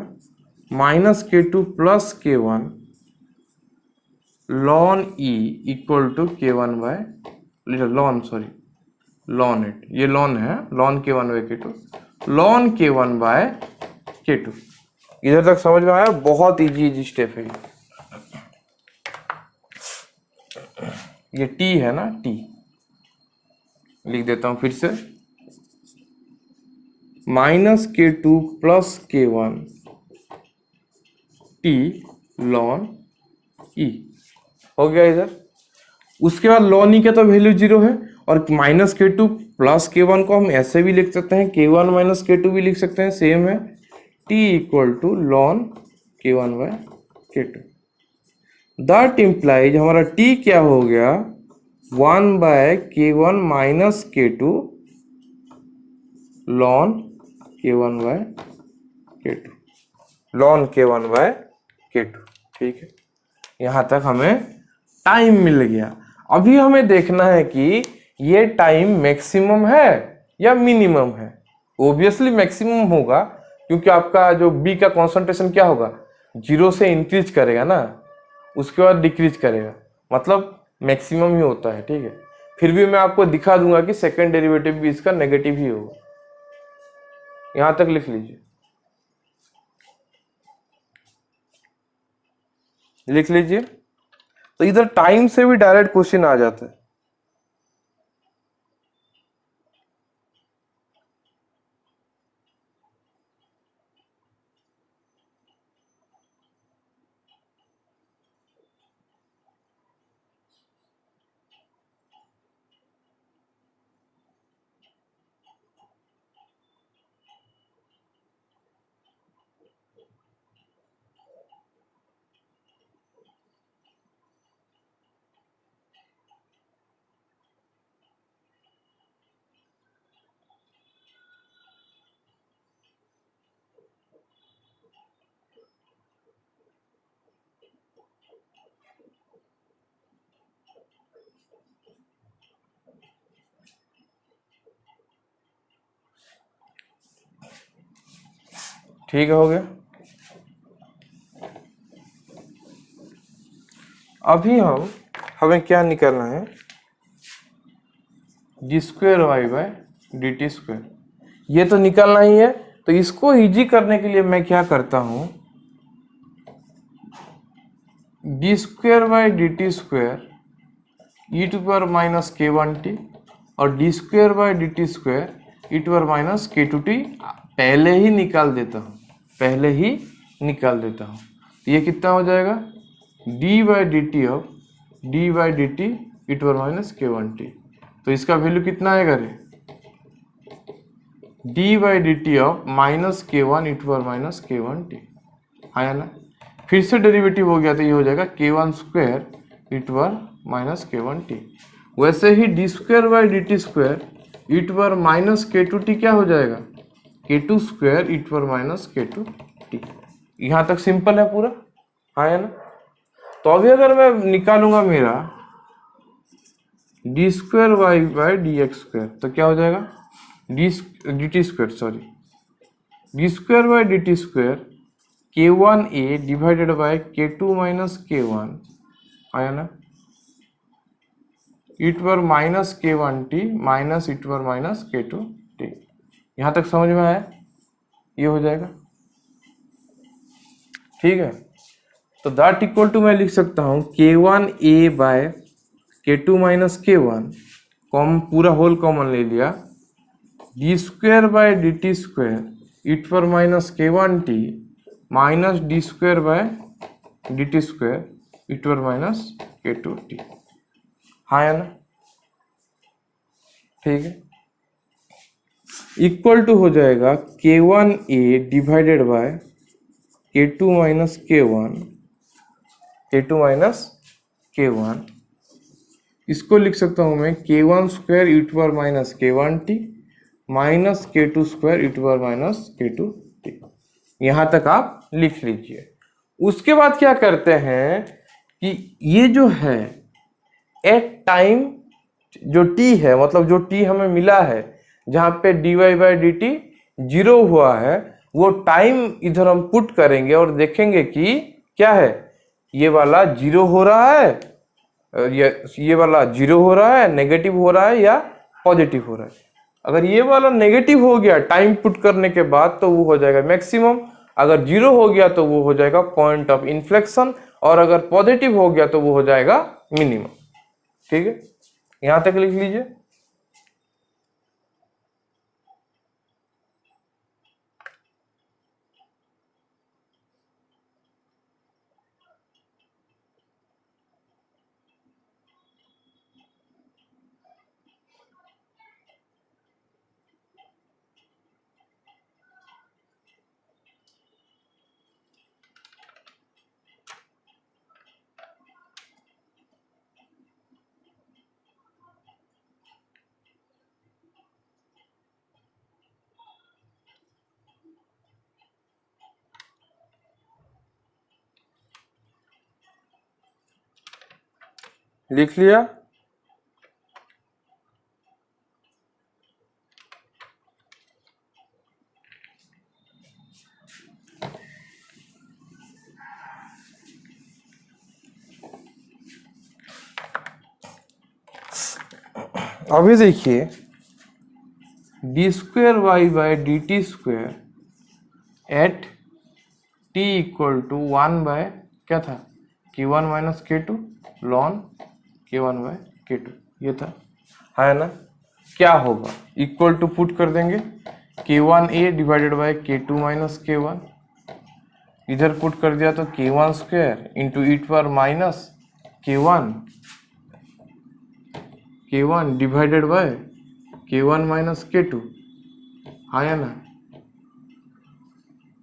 माइनस k2 प्लस k1 लॉन e equal to k1 by लॉन सॉरी लॉन इट, ये लॉन है, लॉन k1 by k2 lawn k1 by k2। इधर तक समझ में आया, बहुत इजी स्टेप है ये t है ना, t लिख देता हूं फिर से, minus k2 plus k1 t ln e हो गया इधर। उसके बाद लॉन ई का तो वैल्यू 0 है, और माइनस के टू प्लस के वन को हम ऐसे भी लिख सकते हैं, के वन माइनस के टू भी लिख सकते हैं, सेम है, टी इक्वल टू लॉन के one by K to. That implies हमारा टी क्या हो गया, 1 बाय के one minus K to lawn के one by K to, lawn के वन बाय के टू। ठीक है, यहां तक हमें टाइम मिल गया। अभी हमें देखना है कि ये टाइम मैक्सिमम है या मिनिमम है। ओब्वियसली मैक्सिमम होगा, क्योंकि आपका जो बी का कॉन्सेंट्रेशन क्या होगा, 0 से इंक्रीज करेगा ना, उसके बाद डिक्रीज करेगा, मतलब मैक्सिमम ही होता है। ठीक है, फिर भी मैं आपको दिखा दूंगा कि सेकंड डेरिवेटिव भी इसका नेगेटिव ही होगा। यहां तक लिख लीजिए, लिख लीजिए। तो इधर टाइम से भी डायरेक्ट क्वेश्चन आ जाता है। ठीक है, हो गया। अभी हमें क्या निकालना है, D square Y by D T square, ये तो निकालना ही है। तो इसको इजी करने के लिए मैं क्या करता हूं, D square by D T square e to power minus K one T और D square by D T square e to power minus K two T पहले ही निकाल देता हूँ, पहले ही निकाल देता हूँ। तो ये कितना हो जाएगा, d by D t of d by D t e to power minus K one t. तो इसका वैल्यू कितना आएगा रे, d by D t of minus K one e to power minus K one t, आया ना। फिर से derivative हो गया तो ये हो जाएगा K one square e to power minus K one t. वैसे ही d square by D T square e to power minus K two t क्या हो जाएगा, K two square e to power minus K two T. यहाँ तक simple है पूरा, आया ना। तो अभी अगर मैं निकालूंगा मेरा D square Y by D X square, तो क्या हो जाएगा, D T square, sorry, D square by D T square K one A divided by K two minus K one, आया ना, e to power minus K one T minus e to power minus K two T. यहाँ तक समझ में आया, ये हो जाएगा। ठीक है, तो दैट इक्वल टू मैं लिख सकता हूँ K one A by K two minus K one, कॉम पूरा होल कॉमन ले लिया, d square by D T square e to power minus K one T minus d square by D T square e to power minus K two t, हाँ है ना। ठीक है, equal to हो जाएगा K one A divided by K two minus K one, K two minus K one, इसको लिख सकता हूं मैं K one square e to power minus K one T minus K two square e to power minus K two T. यहां तक आप लिख लीजिए। उसके बाद क्या करते हैं कि ये जो है एट टाइम जो t है, मतलब जो t हमें मिला है जहां पे dy बाई डी टी 0 हुआ है, वो टाइम इधर हम पुट करेंगे और देखेंगे कि क्या है, ये वाला 0 हो रहा है, ये वाला 0 हो रहा है, नेगेटिव हो रहा है या पॉजिटिव हो रहा है। अगर ये वाला नेगेटिव हो गया टाइम पुट करने के बाद तो वो हो जाएगा मैक्सिमम, अगर 0 हो गया तो वो हो जाएगा पॉइंट ऑफ इन्फ्लेक्शन, और अगर पॉजिटिव हो गया तो वो हो जाएगा मिनिमम। ठीक है, यहां तक लिख लीजिए। लिख लिया। अभी देखिए D square Y by D T square at T equal to 1 by क्या था, K1 minus K2 lawn K1 by K2, ये था, है ना। क्या होगा, इक्वल टू पुट कर देंगे K1A divided by K2 minus K1, इधर पुट कर दिया तो K1 square into E power minus K1 divided by K1 minus K2, आया ना,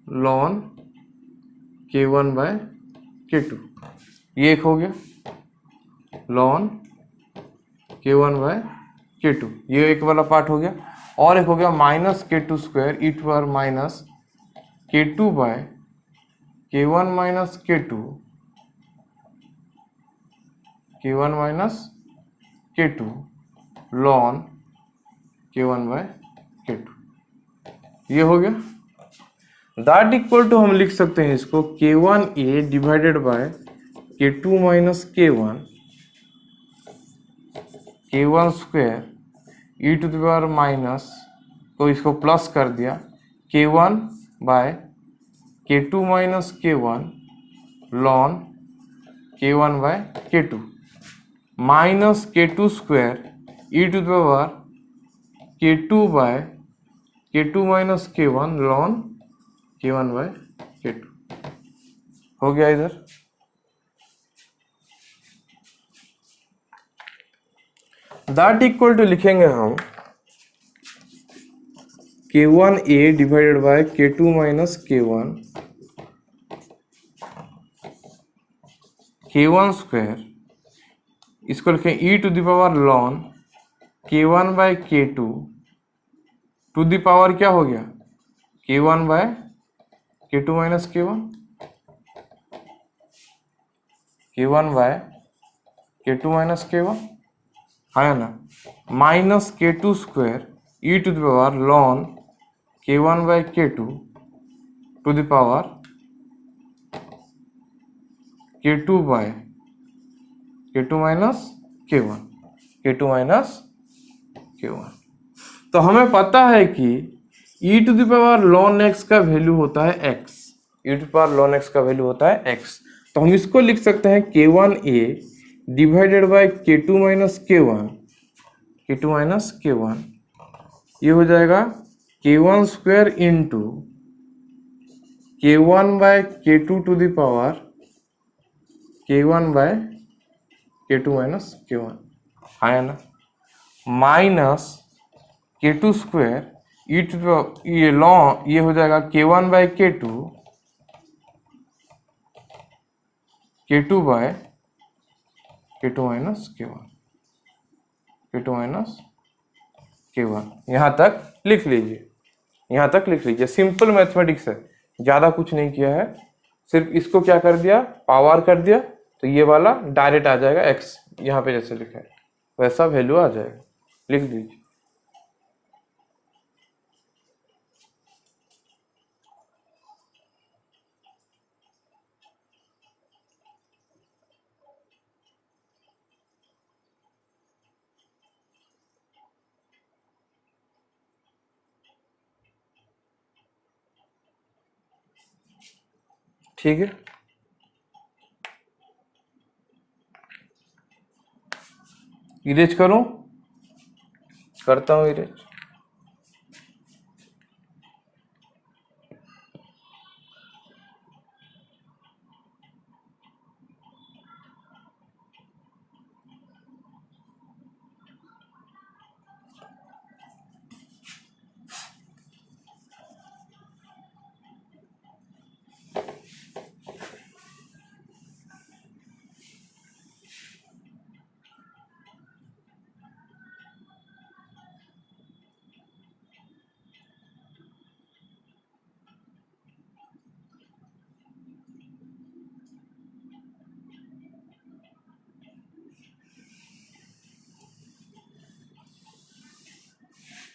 लॉन K1 बाय K2, ये एक हो गया लॉन K1 बाय K2, ये एक वाला पार्ट हो गया। और एक हो गया minus K2 square e power minus K2 by K1 minus K1 minus K2 lawn K1 by K2, ये हो गया। दैट इक्वल टू हम लिख सकते हैं इसको K1A divided by K2 minus K1 square e to the power minus को इसको प्लस कर दिया K1 by K2 minus K1 लॉन K1 by K2 minus K2 square e to the power K2 by K2 minus K1 लॉन K1 by K2, हो गया इधर। That equal to लिखेंगे हम K1A divided by K2 minus K1 square, इसको लिखें e to the power ln K1 by K2 to the power क्या हो गया K1 by K2 minus K1 by K2 minus K1, है ना, minus K2 square e to the power ln K1 by K2 to the power K2 by K2 minus K1। तो हमें पता है कि e to the power ln x का value होता है x, e to the power ln x का value होता है एक्स। तो हम इसको लिख सकते हैं K1A divided by K2 minus K1, ये हो जाएगा K1 square into K1 by K2 to the power K1 by K2 minus K1, आया ना, minus K2 square e to ये लॉन, ये हो जाएगा K1 by K2 by K2 minus K1, यहाँ तक लिख लीजिए, यहाँ तक लिख लीजिए। सिंपल मैथमेटिक्स है, ज़्यादा कुछ नहीं किया है, सिर्फ इसको क्या कर दिया, पावर कर दिया, तो ये वाला डायरेक्ट आ जाएगा x, यहाँ पे जैसे लिखा है वैसा वैल्यू आ जाएगा, लिख दीजिए। ठीक है, इरेज करूं, करता हूं इरेज।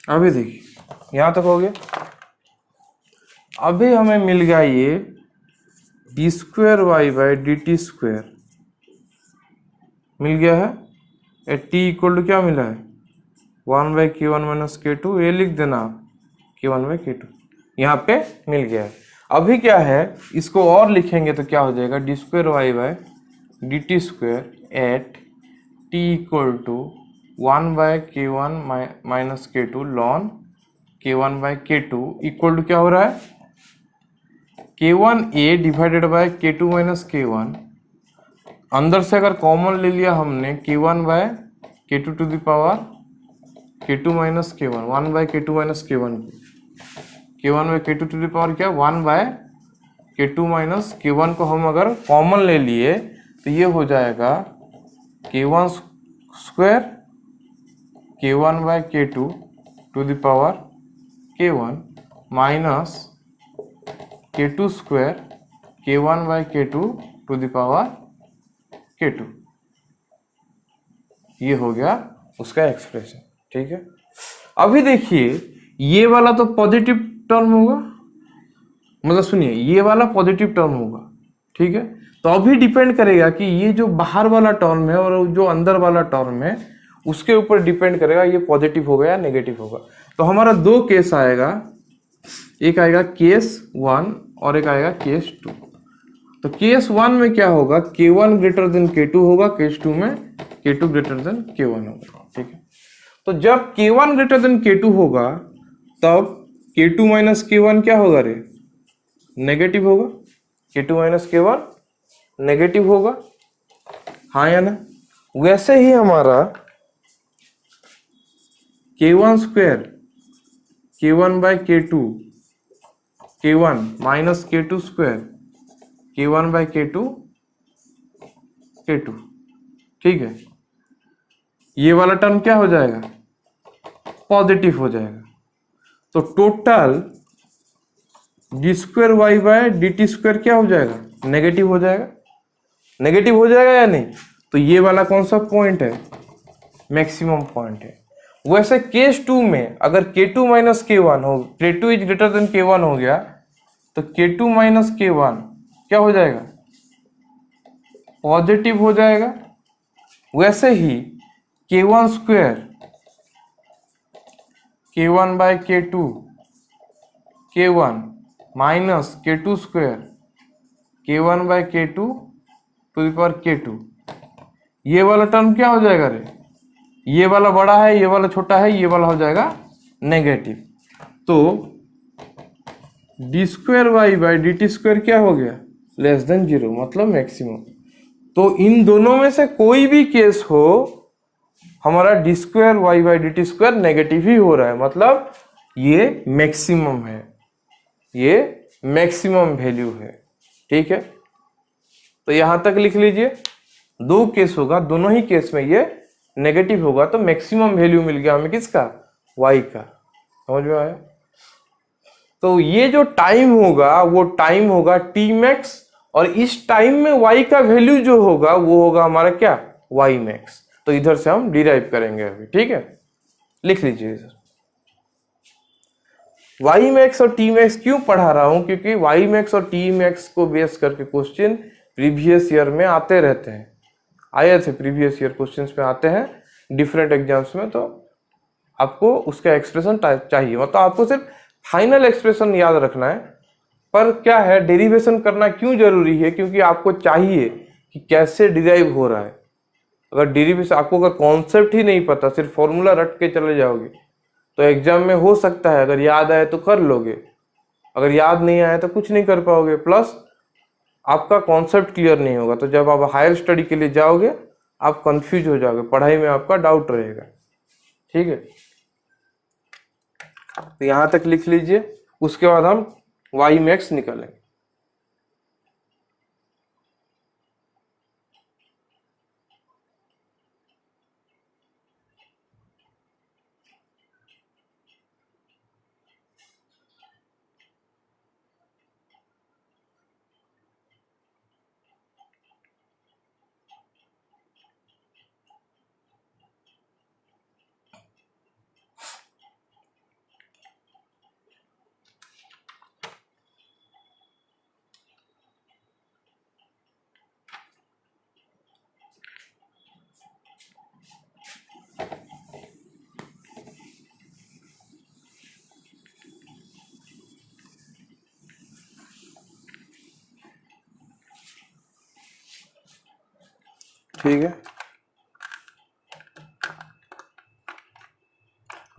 अभी देखिए यहाँ तक हो गया। अभी हमें मिल गया ये d square Y by D T square मिल गया है। ए टी इक्वल टू क्या मिला है, 1/k1 माइनस k2, ये लिख देना आप k1/k2 यहाँ पे मिल गया है। अभी क्या है, इसको और लिखेंगे तो क्या हो जाएगा, D square Y by D T square at T equal to 1/k1 minus k2 लॉन k1/k2 इक्वल टू क्या हो रहा है, k1a divided by k2 minus k1। अंदर से अगर कॉमन ले लिया हमने k1/k2 to the power k2 minus k1, 1/k2 minus k1, k1/k2 to the power क्या, 1/k2 माइनस k1 को हम अगर कॉमन ले लिए तो ये हो जाएगा k1 square k1/k2 to the power k1 minus k2 square k1/k2 to the power k2। ये हो गया उसका एक्सप्रेशन, ठीक है। अभी देखिए ये वाला तो पॉजिटिव टर्म होगा, मतलब सुनिए ये वाला पॉजिटिव टर्म होगा, ठीक है। तो अभी डिपेंड करेगा कि ये जो बाहर वाला टर्म है और जो अंदर वाला टर्म है उसके ऊपर डिपेंड करेगा ये पॉजिटिव होगा या नेगेटिव होगा। तो हमारा दो केस आएगा, एक आएगा केस 1 और एक आएगा केस 2। तो केस 1 में क्या होगा, k1 ग्रेटर देन k2 होगा, केस 2 में k2 ग्रेटर देन k1 होगा, ठीक है। तो जब k1 ग्रेटर देन k2 होगा तब k2 माइनस k1 क्या होगा रे, नेगेटिव होगा, k2 माइनस k1 नेगेटिव होगा, हाँ या ना। वैसे ही हमारा k1 square k1/k2 k1 minus k2 square k1/k2 k2, ठीक है। ये वाला टर्म क्या हो जाएगा, पॉजिटिव हो जाएगा। तो total D square Y by D T square क्या हो जाएगा, नेगेटिव हो जाएगा, नेगेटिव हो जाएगा या नहीं। तो ये वाला कौन सा पॉइंट है, मैक्सिमम पॉइंट है। वैसे केस 2 में अगर k2 माइनस k1 हो, k2 is greater than k1 हो गया तो k2 माइनस k1 क्या हो जाएगा, पॉजिटिव हो जाएगा। वैसे ही k1 square k1/k2 k1 minus k2 square k1/k2 to the power k2, ये वाला टर्म क्या हो जाएगा रे, ये वाला बड़ा है ये वाला छोटा है, ये वाला हो जाएगा नेगेटिव। तो D square Y by D T square क्या हो गया, लेस देन 0, मतलब मैक्सिमम। तो इन दोनों में से कोई भी केस हो हमारा d square Y by D T square negative ही हो रहा है, मतलब ये मैक्सिमम है, ये मैक्सिमम वैल्यू है, ठीक है। तो यहां तक लिख लीजिए, दो केस होगा, दोनों ही केस में ये नेगेटिव होगा, तो मैक्सिमम वैल्यू मिल गया हमें किसका, y का, समझ में आया। तो ये जो टाइम होगा वो टाइम होगा टी मैक्स, और इस टाइम में y का वैल्यू जो होगा वो होगा हमारा क्या, y मैक्स। तो इधर से हम डिराइव करेंगे अभी, ठीक है, लिख लीजिए इधर। y मैक्स और t मैक्स क्यों पढ़ा रहा हूं, क्योंकि y मैक्स और t मैक्स को बेस करके क्वेश्चन प्रीवियस ईयर में आते रहते हैं, आए थे प्रीवियस ईयर क्वेश्चंस में आते हैं डिफरेंट एग्जाम्स में। तो आपको उसका एक्सप्रेशन चाहिए, मतलब आपको सिर्फ फाइनल एक्सप्रेशन याद रखना है। पर क्या है, डेरिवेशन करना क्यों जरूरी है, क्योंकि आपको चाहिए कि कैसे डिराइव हो रहा है। अगर डेरिवेशन आपको अगर कॉन्सेप्ट ही नहीं पता, सिर्फ फॉर्मूला रट के चले जाओगे तो एग्जाम में हो सकता है अगर याद आए तो कर लोगे, अगर याद नहीं आए तो कुछ नहीं कर पाओगे, प्लस आपका कॉन्सेप्ट क्लियर नहीं होगा। तो जब आप हायर स्टडी के लिए जाओगे आप कंफ्यूज हो जाओगे, पढ़ाई में आपका डाउट रहेगा, ठीक है। तो यहां तक लिख लीजिए, उसके बाद हम y मैक्स निकालेंगे। ठीक है,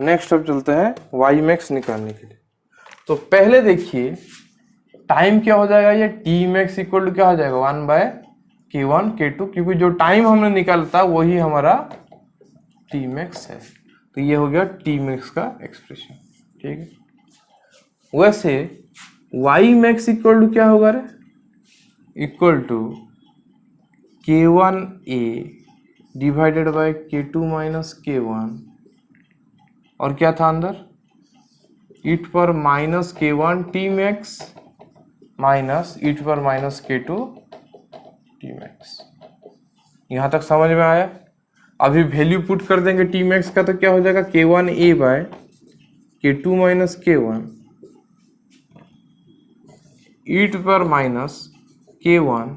नेक्स्ट अब चलते हैं वाई मैक्स निकालने के लिए। तो पहले देखिए टाइम क्या हो जाएगा, ये टी मैक्स इक्वल टू क्या हो जाएगा 1/k1 k2, क्योंकि जो टाइम हमने निकाला था वही हमारा टी मैक्स है। तो ये हो गया टी मैक्स का एक्सप्रेशन। ठीक है, वैसे वाई मैक्स इक्वल टू क्या होगा रे, equal to k1a divided by k2 minus k1, और क्या था अंदर ईट पर minus k1 t max minus ईट पर माइनस k2 टी मैक्स। यहां तक समझ में आया। अभी वैल्यू पुट कर देंगे टी मैक्स का, तो क्या हो जाएगा k1a by k2 minus k1 ईट पर माइनस k1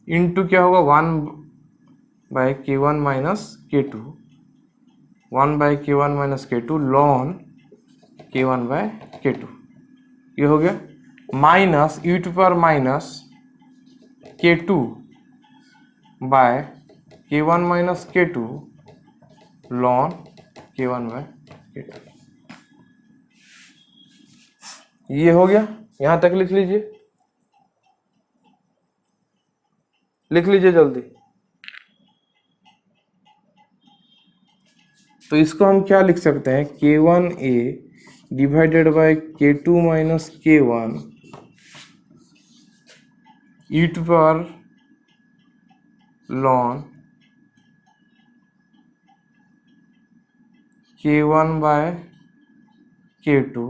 इंटू क्या होगा 1/k1 minus k2, 1/k1 minus k2 लॉन k1/k2, ये हो गया माइनस ईट पर minus k2 by k1 minus k2 लॉन k1/k2। ये हो गया, यहां तक लिख लीजिए, लिख लीजिए जल्दी। तो इसको हम क्या लिख सकते हैं, k1a divided by k2 minus k1 ईट पर lawn k1/k2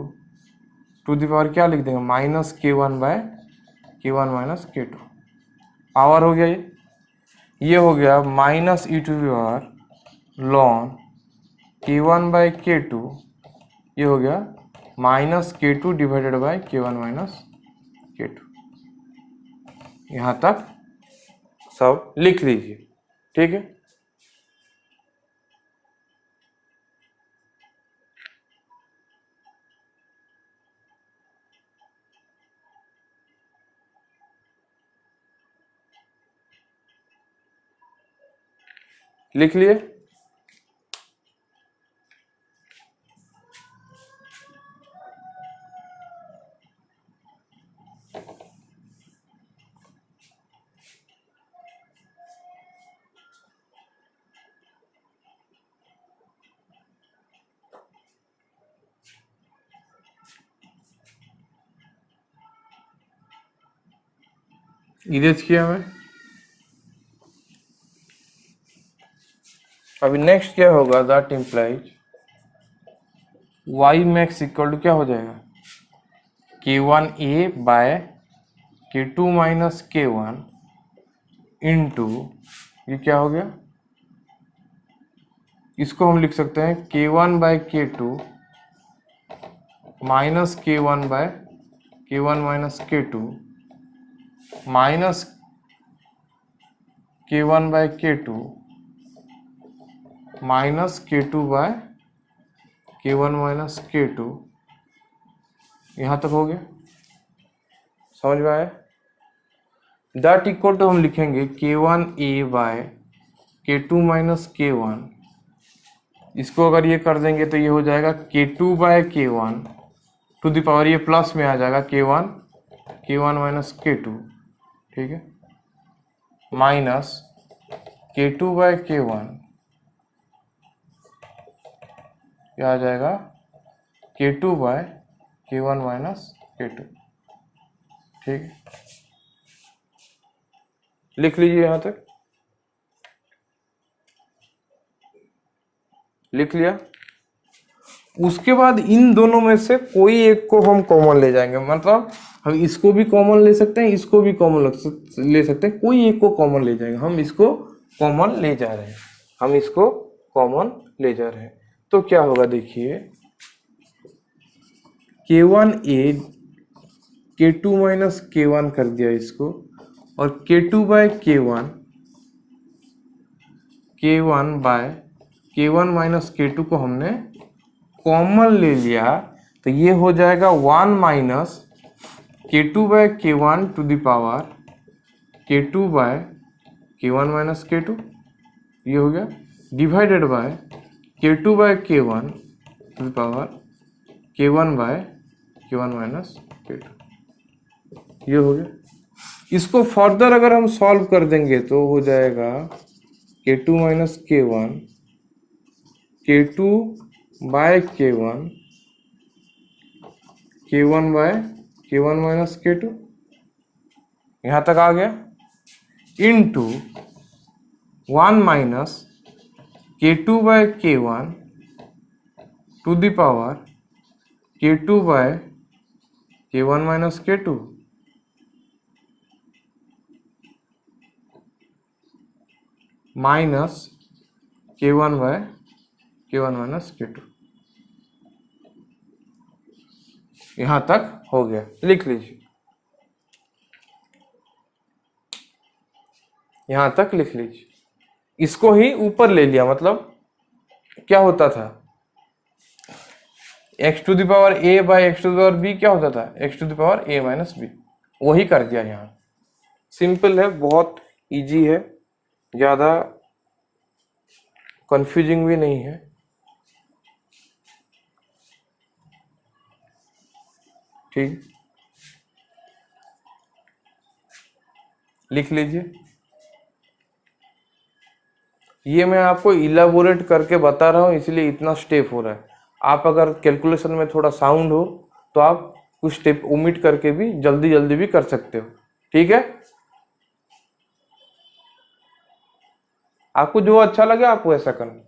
to the power क्या लिख देंगे minus k1/k1 minus k2, power हो गया ये हो गया minus e to the power लॉन k1/k2, ये हो गया minus k2 divided by k1 minus k2। यहां तक सब लिख लीजिए। ठीक है, लिख लिए। इरेज किया मैं। अभी नेक्स्ट क्या होगा, that implies Y max equal to क्या हो जाएगा k1a by k2 minus k1 into, ये क्या हो गया, इसको हम लिख सकते हैं k1/k2 minus k1/k1 minus k2 minus k1/k2 minus k2/k1 minus k2। यहां तक हो गया, समझ में आया। दैट इक्वल टू हम लिखेंगे k1a by k2 minus k1, इसको अगर ये कर देंगे तो ये हो जाएगा k2/k1 टू द पावर, ये प्लस में आ जाएगा k1 माइनस k2, ठीक है, माइनस k2/k1, क्या आ जाएगा k2/k1 माइनस k2। ठीक है, लिख लीजिए, यहां तक लिख लिया। उसके बाद इन दोनों में से कोई एक को हम कॉमन ले जाएंगे, मतलब हम इसको भी कॉमन ले सकते हैं, इसको भी कॉमन ले सकते हैं, कोई एक को कॉमन ले जाएंगे। हम इसको कॉमन ले जा रहे हैं, हम इसको कॉमन ले जा रहे हैं। तो क्या होगा देखिए, k1a k2 माइनस k1 कर दिया इसको, और k2/k1 k1/k1 माइनस k2 को हमने कॉमन ले लिया। तो ये हो जाएगा 1 minus k2/k1 to the power k2/k1 K1 minus K2, ये हो गया, divided by K2 by K1 to the power K1 by K1 minus K2, ये हो गया। इसको फर्दर अगर हम सॉल्व कर देंगे तो हो जाएगा K2 minus K1, K2 by K1, K1 by K1 minus K2, यहाँ तक आ गया, into 1 minus K2 by K1 to the power K2 by K1 minus K2, minus K1 by K1 minus K2, यहां तक हो गया। लिख लीजिए, यहां तक लिख लीजिए। इसको ही ऊपर ले लिया, मतलब क्या होता था, x to the power a by x to the power b क्या होता था, x to the power a minus b, वही कर दिया यहाँ। सिंपल है, बहुत इजी है, ज्यादा कंफ्यूजिंग भी नहीं है। ठीक, लिख लीजिए। ये मैं आपको इलाबोरेट करके बता रहा हूँ, इसलिए इतना स्टेप हो रहा है। आप अगर कैलकुलेशन में थोड़ा साउंड हो तो आप कुछ स्टेप ओमिट करके भी जल्दी जल्दी भी कर सकते हो। ठीक है, आपको जो अच्छा लगे आप वैसा करना।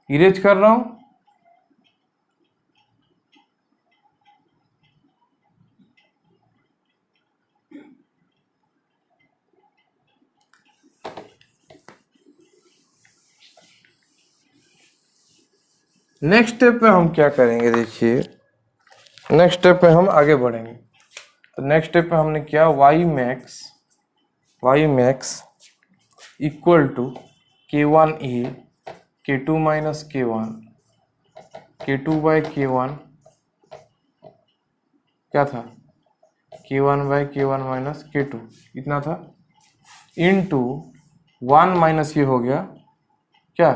इरेज कर रहा हूं। नेक्स्ट स्टेप पे हम क्या करेंगे, देखिए नेक्स्ट स्टेप पे हम आगे बढ़ेंगे। तो नेक्स्ट स्टेप पे हमने क्या, y max equal to K1a K2 minus K1 K2 by K1 क्या था, K1 by K1 minus K2 इतना था, इनटू 1 माइनस ये हो गया क्या,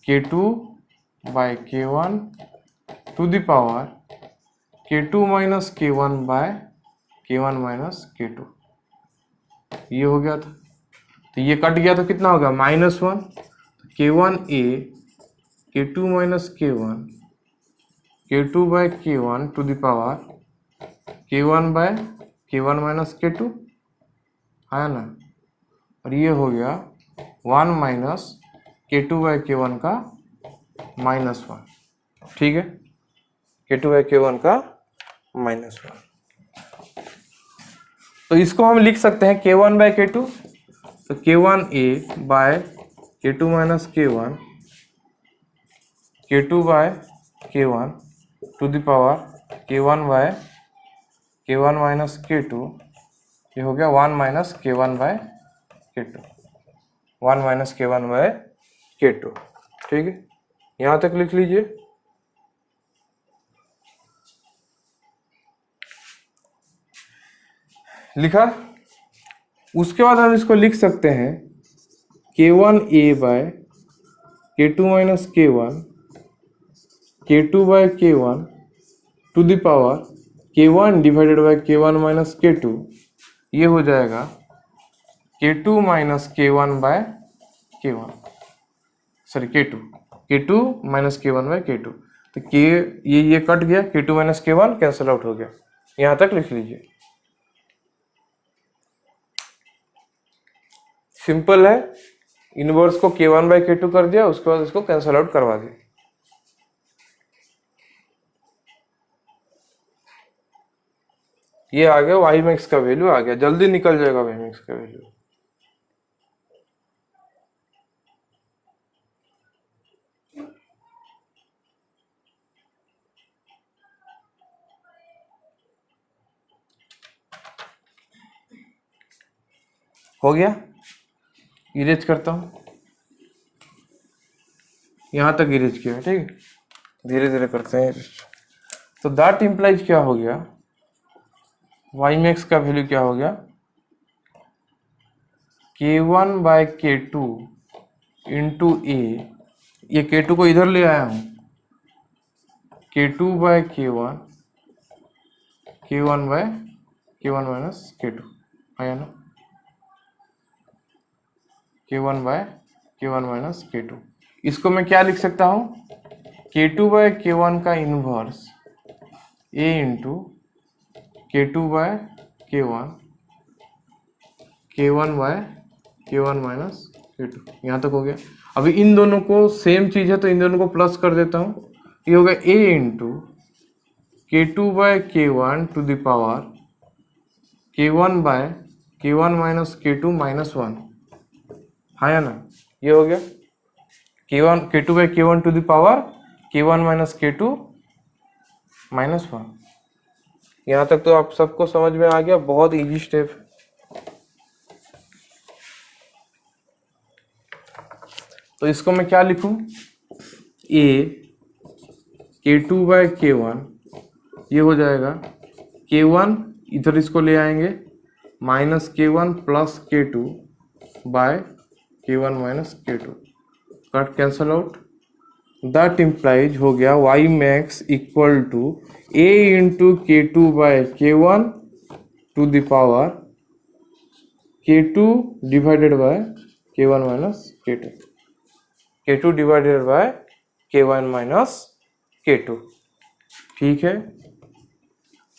K2 by K1 to the power K2 minus K1 by K1 minus K2, ये हो गया था। तो ये कट गया तो कितना होगा, -1, K1a K2 minus K1 K2 by K1 to the power K1 by K1 minus K2, है ना। और ये हो गया 1 माइनस K2 बाय K1 का -1, ठीक है, K2 बाय K1 का -1। तो इसको हम लिख सकते हैं K1 बाय K2, तो K1a by K2 minus K1 K2 by K1 to the power K1 by K1 minus K2, ये हो गया 1 minus K1 by K2, 1 minus K1 by K2, ठीक है, यहाँ तक लिख लीजिए। लिखा, उसके बाद हम इसको लिख सकते हैं K1a by K2 minus K1 K2 by K1 to the power K1 divided by K1 minus K2, ये हो जाएगा K2 minus K1 by K1, sorry K2 minus K1 by K2। तो ये कट गया, K2 minus K1 cancel out हो गया, यहाँ तक लिख लीजिए। सिंपल है, इनवर्स को K1 बाय K2 कर दिया, उसके बाद इसको कैंसिल आउट करवा दिया। ये आ गया वाई मैक्स का वैल्यू आ गया, जल्दी निकल जाएगा वाई मैक्स का वैल्यू। हो गया, इरेज करता हूं, यहां तक इरेज किया, ठीक है। धीरे धीरे करते हैं। तो दैट इम्प्लाइज क्या हो गया, वाई मैक्स का वैल्यू क्या हो गया, K1 बाय K2 इंटू ए, ये K2 को इधर ले आया हूँ, K2 by K1, K1 by K1 minus K2 आया ना, K1 by K1 minus K2। इसको मैं क्या लिख सकता हूँ, K2 बाय K1 का inverse A into K2 by K1, K1 by K1 minus K2, यहाँ तक हो गया। अभी इन दोनों को सेम चीज है तो इन दोनों को प्लस कर देता हूँ, ये होगा A into K2 by K1 to the power K1 by K1 minus K2 minus 1, है ना, ये हो गया K2 by K1 to the power K1 minus K2 minus 1। यहाँ तक तो आप सबको समझ में आ गया, बहुत इजी स्टेप। तो इसको मैं क्या लिखूं, A K2 बाय K1, ये हो जाएगा K1 इधर इसको ले आएंगे minus K1 plus K2 by K1 minus K2, cut cancel out. That implies हो गया y max equal to A into K2 by K1 to the power K2 divided by K1 minus K2, K2 divided by K1 minus K2, ठीक है।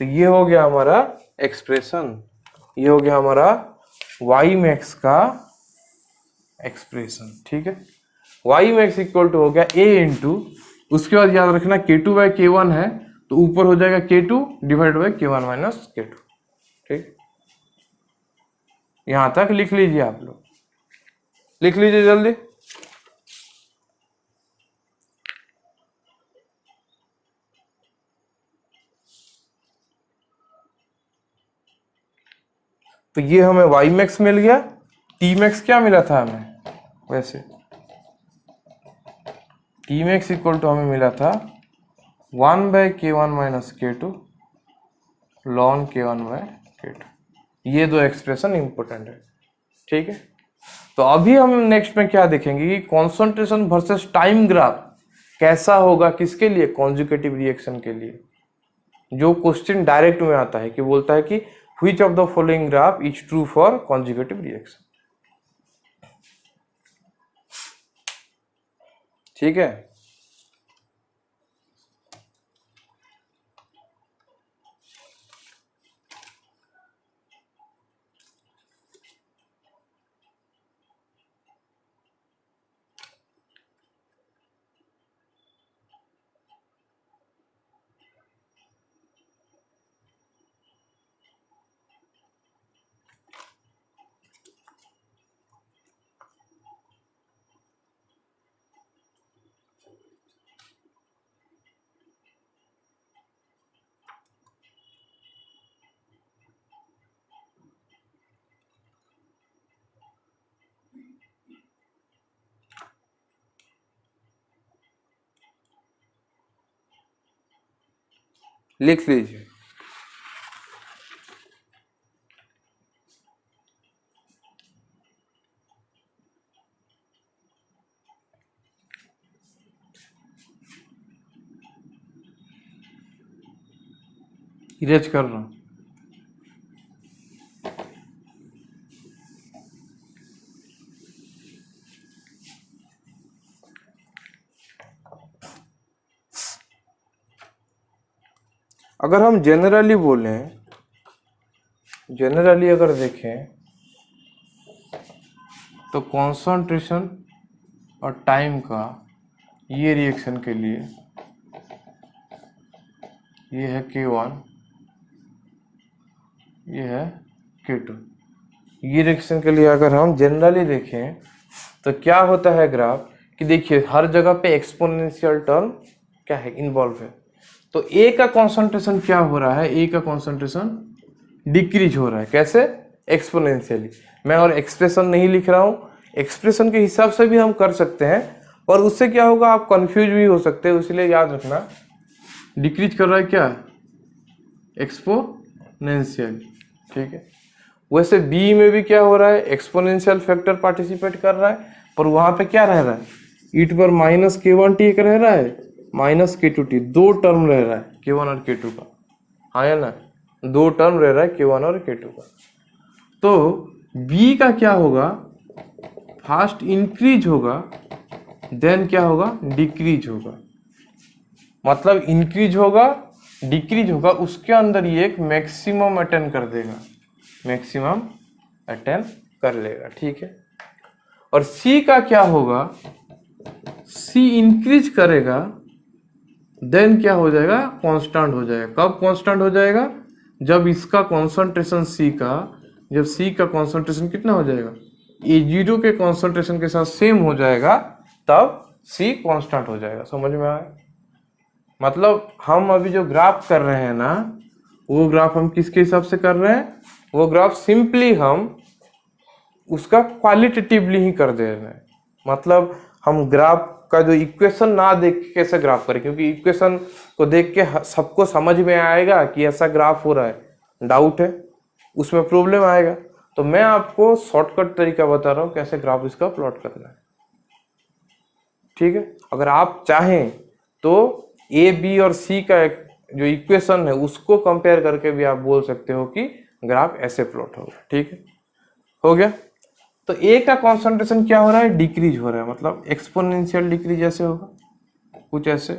तो ये हो गया हमारा expression, ये हो गया हमारा y मैक्स का एक्सप्रेशन, ठीक है। y मैक्स इक्वल टू हो गया A इंटू, उसके बाद याद रखना K2 बाय K1 है तो ऊपर हो जाएगा K2 divide by K1 minus K2, ठीक। यहां तक लिख लीजिए, आप लोग लिख लीजिए जल्दी। तो ये हमें y मैक्स मिल गया, t मैक्स क्या मिला था हमें, वैसे t मैक्स इक्वल टू हमें मिला था 1 bye K1 minus K2 lawn K1 by K2। ये दो एक्सप्रेशन इंपॉर्टेंट है, ठीक है। तो अभी हम नेक्स्ट में क्या देखेंगे कि कॉन्सेंट्रेशन वर्सेस टाइम ग्राफ कैसा होगा, किसके लिए, कॉन्जुगेटिव रिएक्शन के लिए। जो क्वेश्चन डायरेक्ट में आता है कि बोलता है कि which of the following graph is true for conjugative reaction, ठीक है। लिख लीजिए। इरेज कर रहा हूं। अगर हम जनरली बोलें, जनरली अगर देखें तो कॉन्सेंट्रेशन और टाइम का ये रिएक्शन के लिए ये है K1, ये है K2। ये रिएक्शन के लिए अगर हम जनरली देखें तो क्या होता है ग्राफ कि देखिए हर जगह पे एक्सपोनेंशियल टर्म क्या है, इन्वॉल्व है। तो ए का कॉन्सेंट्रेशन क्या हो रहा है, ए का कॉन्सेंट्रेशन डिक्रीज हो रहा है, कैसे, एक्सपोनेंशियली। मैं और एक्सप्रेशन नहीं लिख रहा हूँ, एक्सप्रेशन के हिसाब से भी हम कर सकते हैं, और उससे क्या होगा, आप कंफ्यूज भी हो सकते हो, इसलिए याद रखना डिक्रीज कर रहा है क्या, एक्सपोनेंशियल। ठीक है, वैसे बी में भी क्या हो रहा है, एक्सपोनेंशियल फैक्टर पार्टिसिपेट कर रहा है, पर वहां पे क्या रह रहा है, ई टू पर माइनस के वन टी एक रह रहा है, माइनस के टू टी, दो टर्म रह रहा है के वन और के टू का, हाँ या ना, दो टर्म रह रहा है के वन और के टू का। तो बी का क्या होगा, फास्ट इंक्रीज होगा, देन क्या होगा, डिक्रीज होगा। मतलब इंक्रीज होगा, डिक्रीज होगा, उसके अंदर ये एक मैक्सिमम अटेन कर देगा, मैक्सिमम अटेन कर लेगा। ठीक है, और सी का क्या होगा, सी इंक्रीज करेगा, देन क्या हो जाएगा, कांस्टेंट हो जाएगा। कब कांस्टेंट हो जाएगा, जब इसका कॉन्सेंट्रेशन सी का, जब सी का कॉन्सेंट्रेशन कितना हो जाएगा, A0 के कॉन्सेंट्रेशन के साथ सेम हो जाएगा, तब सी कांस्टेंट हो जाएगा। समझ में आया? मतलब हम अभी जो ग्राफ कर रहे हैं ना, वो ग्राफ हम किसके हिसाब से कर रहे हैं, वो ग्राफ सिंपली हम उसका क्वालिटेटिवली ही कर दे रहे हैं। मतलब हम ग्राफ का जो इक्वेशन ना देख के कैसे ग्राफ करें, क्योंकि इक्वेशन को देख के सबको समझ में आएगा कि ऐसा ग्राफ हो रहा है, डाउट है उसमें प्रॉब्लम आएगा। तो मैं आपको शॉर्टकट तरीका बता रहा हूँ कैसे ग्राफ इसका प्लॉट करना है। ठीक है, अगर आप चाहें तो ए बी और सी का एक जो इक्वेशन है उसको कंपेयर करके भी आप बोल सकते हो कि ग्राफ ऐसे प्लॉट होगा। ठीक है, हो गया। तो ए का कॉन्सेंट्रेशन क्या हो रहा है, डिक्रीज हो रहा है, मतलब एक्सपोनेंशियल डिक्रीज ऐसे होगा, कुछ ऐसे,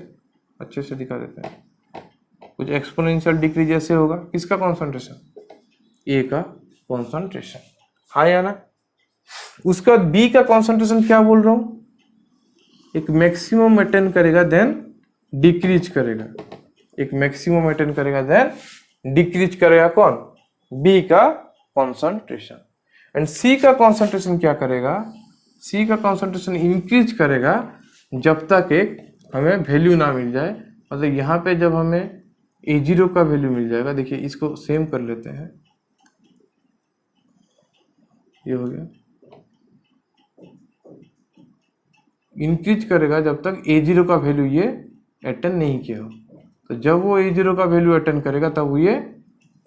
अच्छे से दिखा देते हैं, कुछ एक्सपोनेंशियल डिक्रीज ऐसे होगा। किसका कॉन्सेंट्रेशन, ए का कॉन्सेंट्रेशन, हाँ या ना। उसके बाद बी का कॉन्सेंट्रेशन क्या बोल रहा हूं, एक मैक्सिमम अटेन करेगा देन डिक्रीज करेगा, एक मैक्सिमम अटेन करेगा देन डिक्रीज करेगा, कौन, बी का कॉन्सेंट्रेशन। एंड सी का कॉन्सेंट्रेशन क्या करेगा, सी का कॉन्सेंट्रेशन इंक्रीज करेगा जब तक एक हमें वैल्यू ना मिल जाए। मतलब यहाँ पे जब हमें A0 का वैल्यू मिल जाएगा, देखिए इसको सेम कर लेते हैं, ये हो गया, इंक्रीज करेगा जब तक A0 का वैल्यू ये अटेन नहीं किया हो। तो जब वो A0 का वैल्यू अटेन करेगा तब ये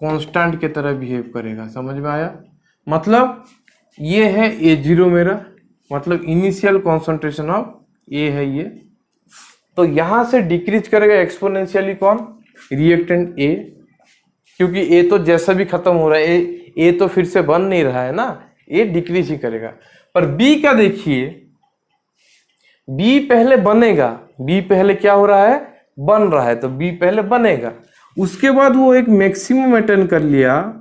कांस्टेंट की तरह बिहेव करेगा। समझ में आया? मतलब ये है A0 मेरा, मतलब इनिशियल कॉन्सेंट्रेशन ऑफ ए है ये। तो यहां से डिक्रीज करेगा एक्सपोनेंशियली कौन, रिएक्टेंट ए, क्योंकि ए तो जैसा भी खत्म हो रहा है, ए तो फिर से बन नहीं रहा है ना, ए डिक्रीज ही करेगा। पर बी का देखिए, बी पहले बनेगा, बी पहले क्या हो रहा है, बन रहा है, तो बी पहले बनेगा, उसके बाद वो एक मैक्सिमम अटेन कर लिया,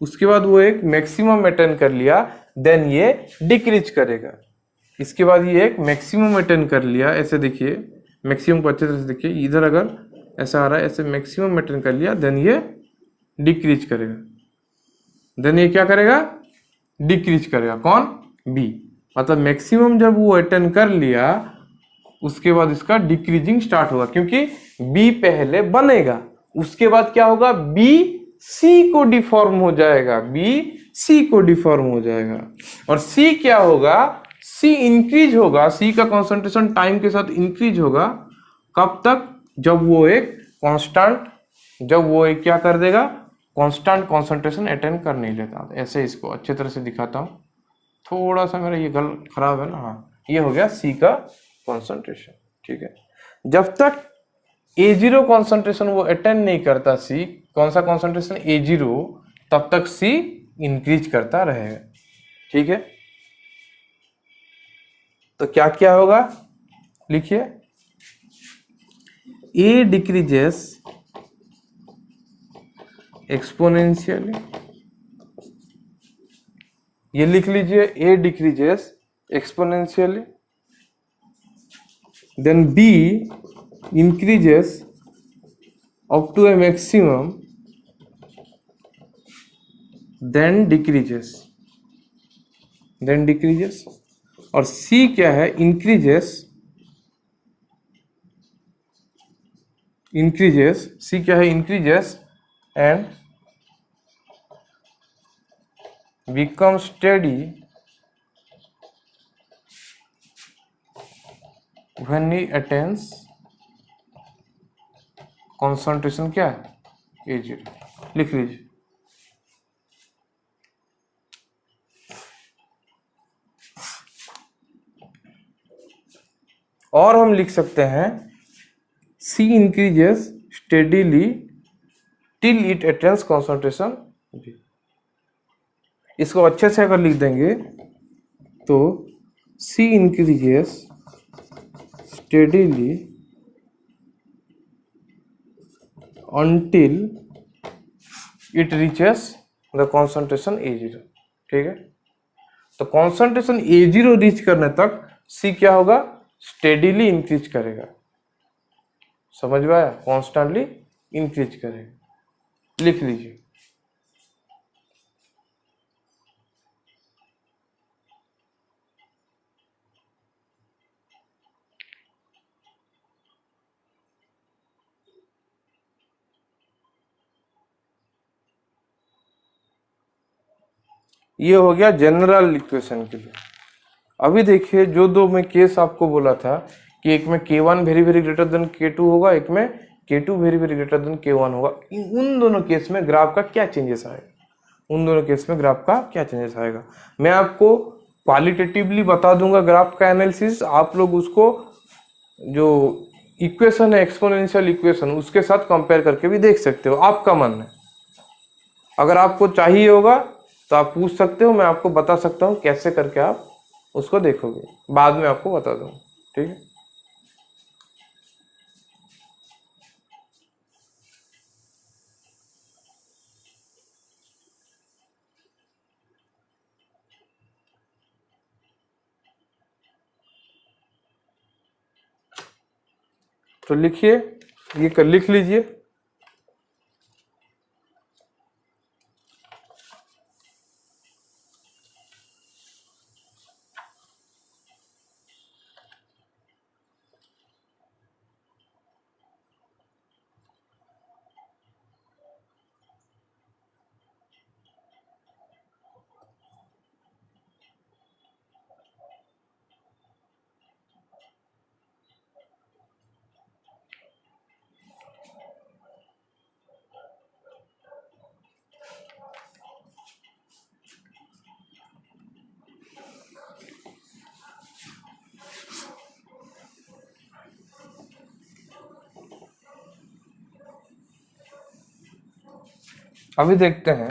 उसके बाद वो एक मैक्सिमम अटेन कर लिया, देन ये डिक्रीज करेगा। इसके बाद ये एक मैक्सिमम अटेन कर लिया, ऐसे देखिए मैक्सिमम को अच्छे तरह से देखिए, इधर अगर ऐसा आ रहा है, ऐसे मैक्सिमम अटेन कर लिया, देन ये डिक्रीज करेगा, देन ये क्या करेगा, डिक्रीज करेगा, कौन, बी। मतलब मैक्सिमम जब वो अटेन कर लिया, उसके बाद इसका डिक्रीजिंग स्टार्ट होगा, क्योंकि बी पहले बनेगा, उसके बाद क्या होगा, बी सी को डिफॉर्म हो जाएगा, बी सी को डिफॉर्म हो जाएगा, और सी क्या होगा, सी इंक्रीज होगा, सी का कॉन्सेंट्रेशन टाइम के साथ इंक्रीज होगा। कब तक, जब वो एक कांस्टेंट, जब वो एक क्या कर देगा, कांस्टेंट कॉन्सेंट्रेशन अटेन कर नहीं लेता। ऐसे इसको अच्छे तरह से दिखाता हूँ, थोड़ा सा मेरा ये गल खराब है ना, हाँ, ये हो गया सी का कॉन्सेंट्रेशन। ठीक है, जब तक A0 कॉन्सेंट्रेशन वो अटेंड नहीं करता, सी कौन सा कॉन्सेंट्रेशन, A0, तब तक सी इंक्रीज करता रहेगा। ठीक है, तो क्या क्या होगा, लिखिए, A डिक्रीजेस एक्सपोनेंशियली, ये लिख लीजिए, A decreases exponentially, then B increases up to a maximum, then decreases, और C क्या है, increases, C क्या है, increases and becomes steady when he attains concentration क्या है A0, लिख लीजिए। और हम लिख सकते हैं C increases steadily till it attains concentration B। इसको अच्छे से अगर लिख देंगे तो C increases steadily until it reaches the concentration A0। ठीक है, तो concentration A0 रीच करने तक C क्या होगा, स्टेडीली इंक्रीज करेगा। समझ में आया, कॉन्स्टेंटली इंक्रीज करेगा, लिख लीजिए। ये हो गया जनरल इक्वेशन के लिए। अभी देखिए जो दो मैं केस आपको बोला था कि एक में K1 very very greater than K2 होगा, एक में K2 very very greater than K1 होगा। उन दोनों केस में ग्राफ का क्या चेंजेस आएगा, उन दोनों केस में ग्राफ का क्या चेंजेस आएगा, मैं आपको क्वालिटेटिवली बता दूंगा ग्राफ का एनालिसिस। आप लोग उसको जो इक्वेशन है एक्सपोनेंशियल इक्वेशन उसके साथ कंपेयर करके भी देख सकते हो, आपका मन है। अगर आपको चाहिए होगा तो आप पूछ सकते हो, मैं आपको बता सकता हूँ कैसे करके आप उसको देखोगे, बाद में आपको बता दूंगा। ठीक है, तो लिखिए, ये कर लिख लीजिए। अभी देखते हैं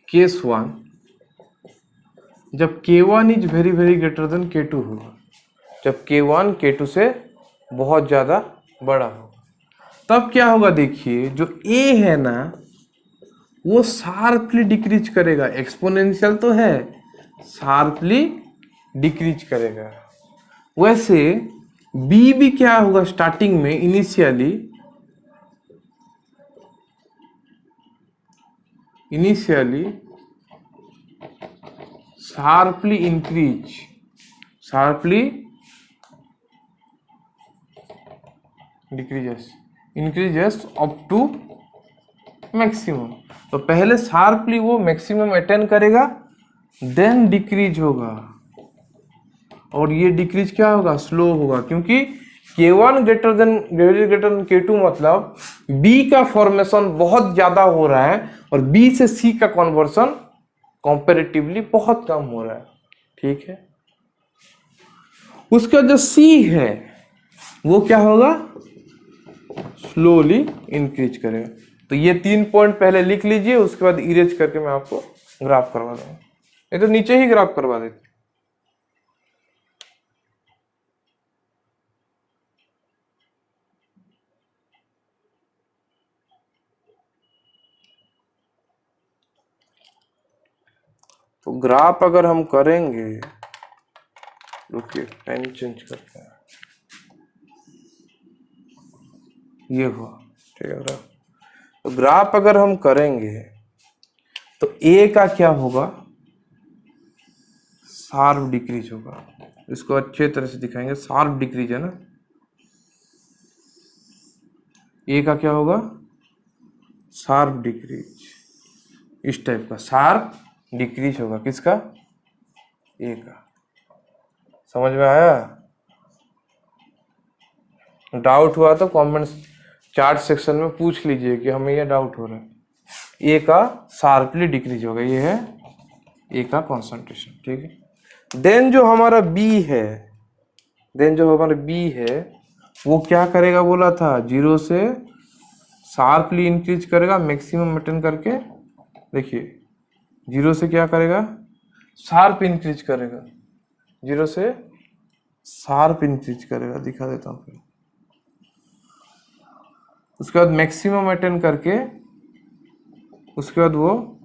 केस 1, जब K1 is very very greater than K2 होगा, जब K1 K2 से बहुत ज्यादा बड़ा होगा, तब क्या होगा। देखिए जो A है ना वो शार्पली डिक्रीज करेगा, एक्सपोनेंशियल तो है, शार्पली डिक्रीज करेगा। वैसे B भी क्या होगा, स्टार्टिंग में initially sharply increases up to maximum. तो पहले शार्पली वो मैक्सिमम अटेन करेगा, देन डिक्रीज होगा, और ये डिक्रीज क्या होगा, स्लो होगा, क्योंकि K1 ग्रेटर देन K2 मतलब B का फॉर्मेशन बहुत ज्यादा हो रहा है और B से C का कन्वर्सन कंपैरेटिवली बहुत कम हो रहा है। ठीक है, उसका जो C है वो क्या होगा, स्लोली इंक्रीज करेगा। तो ये 3 पॉइंट पहले लिख लीजिए, उसके बाद इरेज करके मैं आपको ग्राफ करवा दूंगा, ये तो नीचे ही ग्राफ करवा देते। तो ग्राफ अगर हम करेंगे, रुकिए पेन चेंज करते हैं, ये हुआ। ठीक है, ग्राफ, तो ग्राफ अगर हम करेंगे तो A का क्या होगा, शार्प डिक्रीज होगा। इसको अच्छे तरह से दिखाएंगे, शार्प डिक्रीज है ना, A का क्या होगा, शार्प डिक्रीज, इस टाइप का शार्प डिक्रीज होगा। किसका, ए का। समझ में आया? डाउट हुआ तो कमेंट्स चार्ट सेक्शन में पूछ लीजिए कि हमें यह डाउट हो रहा है। ए का शार्पली डिक्रीज होगा, ये है ए का कॉन्सेंट्रेशन, ठीक है। देन जो हमारा बी है, वो क्या करेगा बोला था, 0 से शार्पली इंक्रीज करेगा मैक्सिमम अटेन करके। देखिए 0 से क्या करेगा, शार्प इंक्रीज करेगा, 0 से शार्प इंक्रीज करेगा, दिखा देता हूँ फिर। उसके बाद मैक्सिमम अटेन करके, उसके बाद वो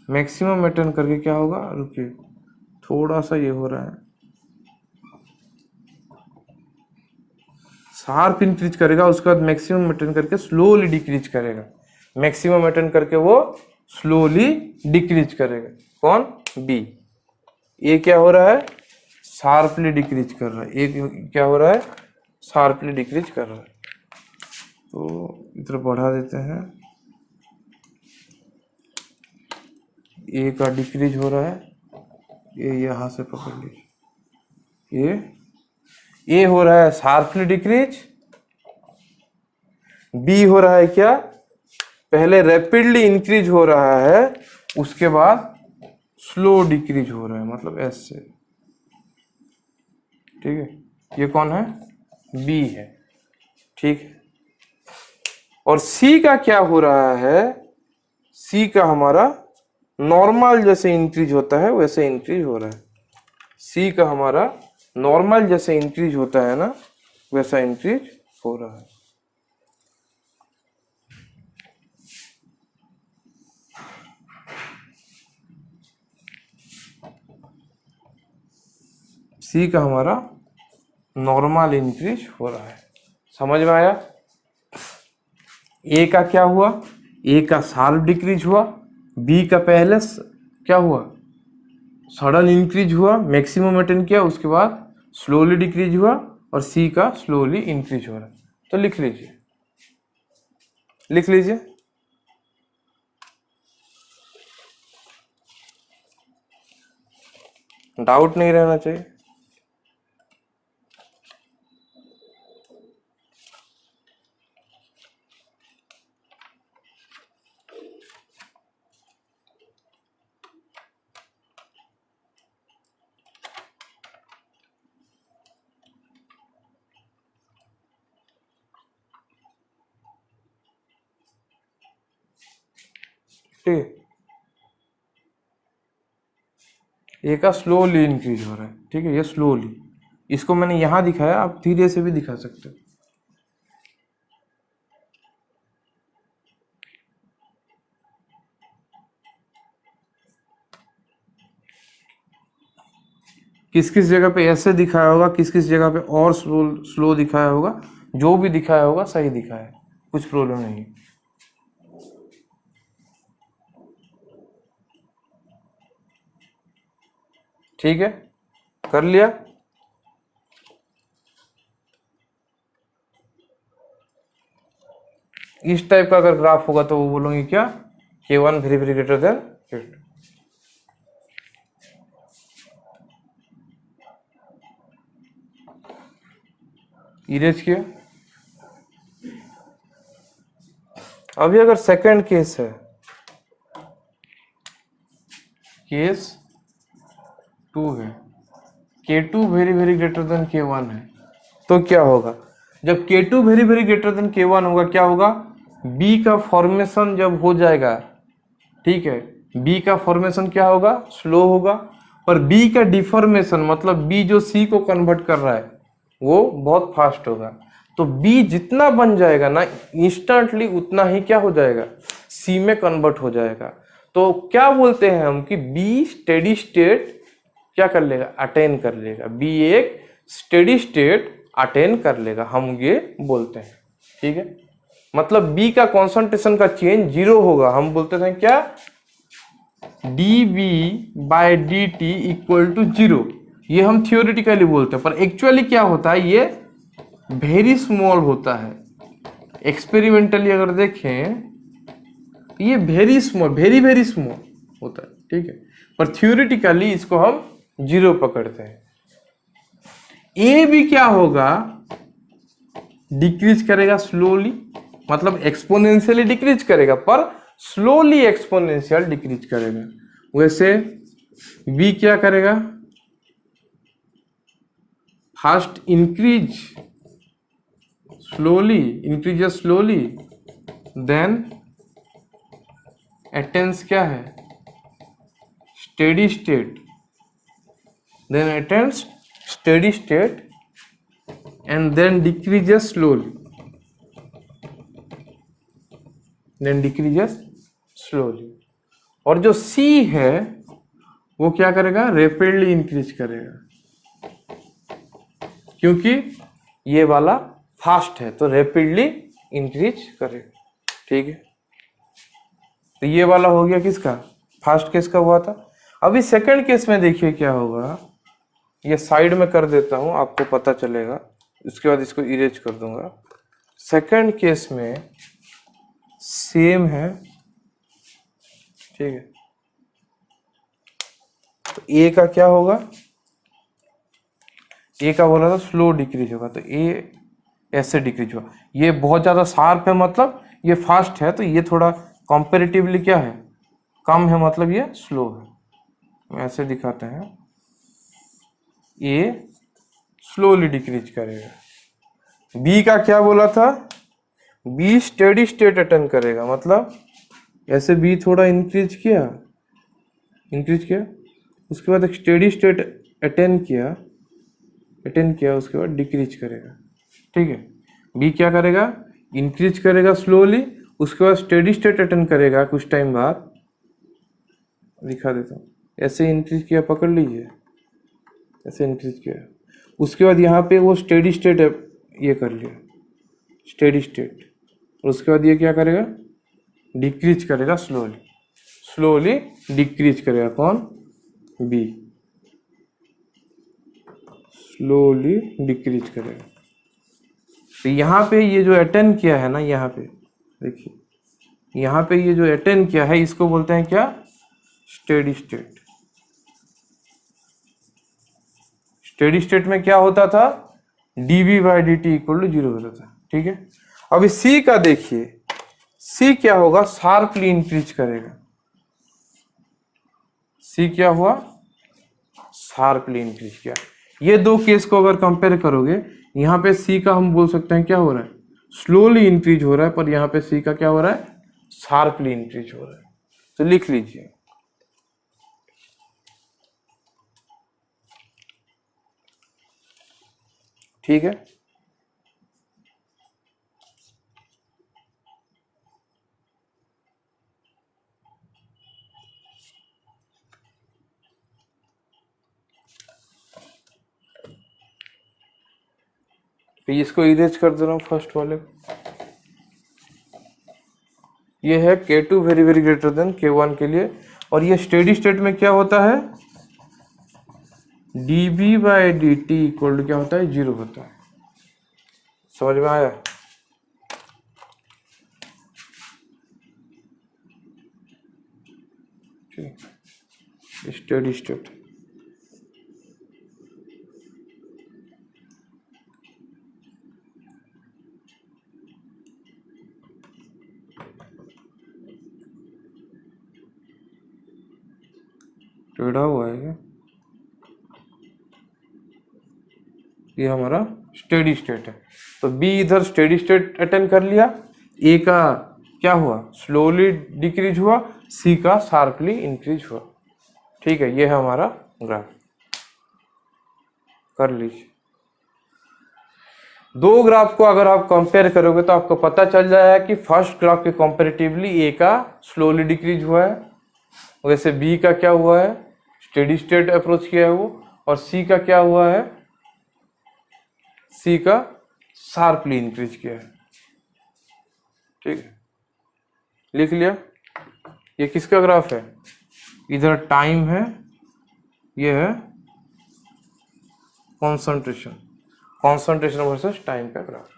मैक्सिमम अटेन करके क्या होगा, रुकिए थोड़ा सा ये हो रहा है, शार्प इंक्रीज करेगा, उसके बाद मैक्सिमम अटेन करके स्लोली डिक्रीज करेगा, मैक्सिमम अटेन करके वो स्लोली डिक्रीज करेगा। कौन? बी। ए क्या हो रहा है, शार्पली डिक्रीज कर रहा है, ए क्या हो रहा है, शार्पली डिक्रीज कर रहा है। तो इधर बढ़ा देते हैं, ए का डिक्रीज हो रहा है, ये यहां से पकड़ लीजिए, ए हो रहा है शार्पली डिक्रीज, बी हो रहा है क्या, पहले रैपिडली इंक्रीज हो रहा है, उसके बाद स्लो डिक्रीज हो रहा है, मतलब ऐसे, ठीक है। ये कौन है, बी है, ठीक है। और सी का क्या हो रहा है, सी का हमारा नॉर्मल जैसे इंक्रीज होता है वैसे इंक्रीज हो रहा है, सी का हमारा नॉर्मल जैसे इंक्रीज होता है ना, वैसा इंक्रीज हो रहा है। सी का हमारा नॉर्मल इंक्रीज हो रहा है। समझ में आया? ए का क्या हुआ, ए का शार्प डिक्रीज हुआ, बी का पहले क्या हुआ, सडन इंक्रीज हुआ, मैक्सिमम अटेन किया, उसके बाद स्लोली डिक्रीज हुआ, और सी का स्लोली इंक्रीज हो रहा है। तो लिख लीजिए, लिख लीजिए। डाउट नहीं रहना चाहिए। ठीक है, ए का स्लोली इंक्रीज हो रहा है, ठीक है, ये स्लोली, इसको मैंने यहां दिखाया, आप धीरे से भी दिखा सकते हो। किस किस जगह पे ऐसे दिखाया होगा, किस किस जगह पे और स्लो दिखाया होगा, जो भी दिखाया होगा सही दिखाया है, कुछ प्रॉब्लम नहीं। ठीक है, कर लिया। इस टाइप का अगर ग्राफ होगा तो वो बोलोगे क्या, K1 very very greater than K2। Erase किया। अभी अगर सेकंड केस है, केस 2 है, K2 very very greater than K1 है, तो क्या होगा, जब K2 very very greater than K1 होगा, क्या होगा, B का फॉर्मेशन जब हो जाएगा, ठीक है, B का फॉर्मेशन क्या होगा, स्लो होगा, और B का डिफॉर्मेशन मतलब B जो C को कन्वर्ट कर रहा है वो बहुत फास्ट होगा। तो B जितना बन जाएगा ना इंस्टेंटली, उतना ही क्या हो जाएगा, C में कन्वर्ट हो जाएगा। तो क्या बोलते हैं हम कि B स्टेडी स्टेट क्या कर लेगा, अटेन कर लेगा, B एक स्टेडी स्टेट अटेन कर लेगा, हम ये बोलते हैं। ठीक है, मतलब B का कॉन्सेंट्रेशन का चेंज 0 होगा, हम बोलते हैं क्या, dB/dt इक्वल टू 0। ये हम थियोरिटिकली बोलते हैं, पर एक्चुअली क्या होता है, ये वेरी स्मॉल होता है। एक्सपेरिमेंटली अगर देखें ये very small, very very small होता है, ठीक है, पर थियोरिटिकली इसको हम जीरो पकड़ते हैं। ए भी क्या होगा, डिक्रीज करेगा स्लोली, मतलब एक्सपोनेंशियली डिक्रीज करेगा पर स्लोली एक्सपोनेंशियल डिक्रीज करेगा। वैसे बी क्या करेगा, fast increase slowly, increases slowly, then attains क्या है, steady state, then attains steady state and then decreases slowly, then decreases slowly। और जो C है वो क्या करेगा, रैपिडली इंक्रीज करेगा, क्योंकि ये वाला फास्ट है तो रैपिडली इंक्रीज करेगा। ठीक है, तो ये वाला हो गया किसका, फर्स्ट केस का हुआ था। अभी सेकंड केस में देखिए क्या होगा, ये साइड में कर देता हूं आपको पता चलेगा, उसके बाद इसको इरेज कर दूंगा। सेकंड केस में सेम है, ठीक है, तो ए का क्या होगा, ए का बोला था स्लो डिक्रीज होगा, तो ए ऐसे डिक्रीज होगा। ये बहुत ज्यादा शार्प है मतलब ये फास्ट है, तो ये थोड़ा कंपैरेटिवली क्या है, कम है, मतलब ये स्लो है। ऐसे दिखाते हैं, ए स्लोली डिक्रीज करेगा। बी का क्या बोला था, बी स्टेडी स्टेट अटेन करेगा, मतलब ऐसे बी थोड़ा इंक्रीज किया, उसके बाद एक स्टेडी स्टेट अटेन किया, उसके बाद डिक्रीज करेगा। ठीक है, बी क्या करेगा, इंक्रीज करेगा स्लोली, उसके बाद स्टेडी स्टेट अटेन करेगा कुछ टाइम बाद। दिखा देता हूँ, ऐसे इंक्रीज किया, पकड़ लीजिए, ऐसे इंक्रीज किया, उसके बाद यहाँ पे वो स्टेडी स्टेट ये कर लिया, स्टेडी स्टेट, और उसके बाद ये क्या करेगा, डिक्रीज करेगा स्लोली डिक्रीज करेगा। कौन, बी स्लोली डिक्रीज करेगा। तो यहाँ पे ये जो अटेन किया है ना, यहाँ पे देखिए, यहाँ पे ये जो अटेन किया है इसको बोलते हैं क्या, स्टेडी स्टेट। स्टेडी स्टेट में क्या होता था, dv/dt इक्वल टू 0 होता था। ठीक है, अभी C का देखिए, C क्या होगा, शार्पली इंक्रीज करेगा। C क्या हुआ, शार्पली इंक्रीज किया। ये दो केस को अगर कंपेयर करोगे, यहाँ पे C का हम बोल सकते हैं क्या हो रहा है, स्लोली इंक्रीज हो रहा है, पर यहाँ पे C का क्या हो रहा है, शार्पली इंक्रीज हो रहा है। तो लिख लीजिए, ठीक है। तो इसको इरेज कर दे रहा हूं फर्स्ट वाले को। ये है K2 very very greater than K1 के लिए, और ये स्टेडी स्टेट में क्या होता है, dv/dt इक्वल टू क्या होता है, 0 होता है। समझ में आया, स्टेडी स्टेट। टेढ़ा हुआ है क्या, ये हमारा स्टेडी स्टेट है। तो बी इधर स्टेडी स्टेट अटेन कर लिया, ए का क्या हुआ, स्लोली डिक्रीज हुआ, सी का शार्पली इंक्रीज हुआ। ठीक है, ये है हमारा ग्राफ, कर लीजिए। दो ग्राफ को अगर आप कंपेयर करोगे तो आपको पता चल जाएगा कि फर्स्ट ग्राफ के कंपेरेटिवली ए का स्लोली डिक्रीज हुआ है, वैसे बी का क्या हुआ है, स्टेडी स्टेट अप्रोच किया है वो, और सी का क्या हुआ है, सी का शार्पली इंक्रीज किया है। ठीक है, लिख लिया। ये किसका ग्राफ है, इधर टाइम है, ये है कॉन्सेंट्रेशन वर्सेस टाइम का ग्राफ।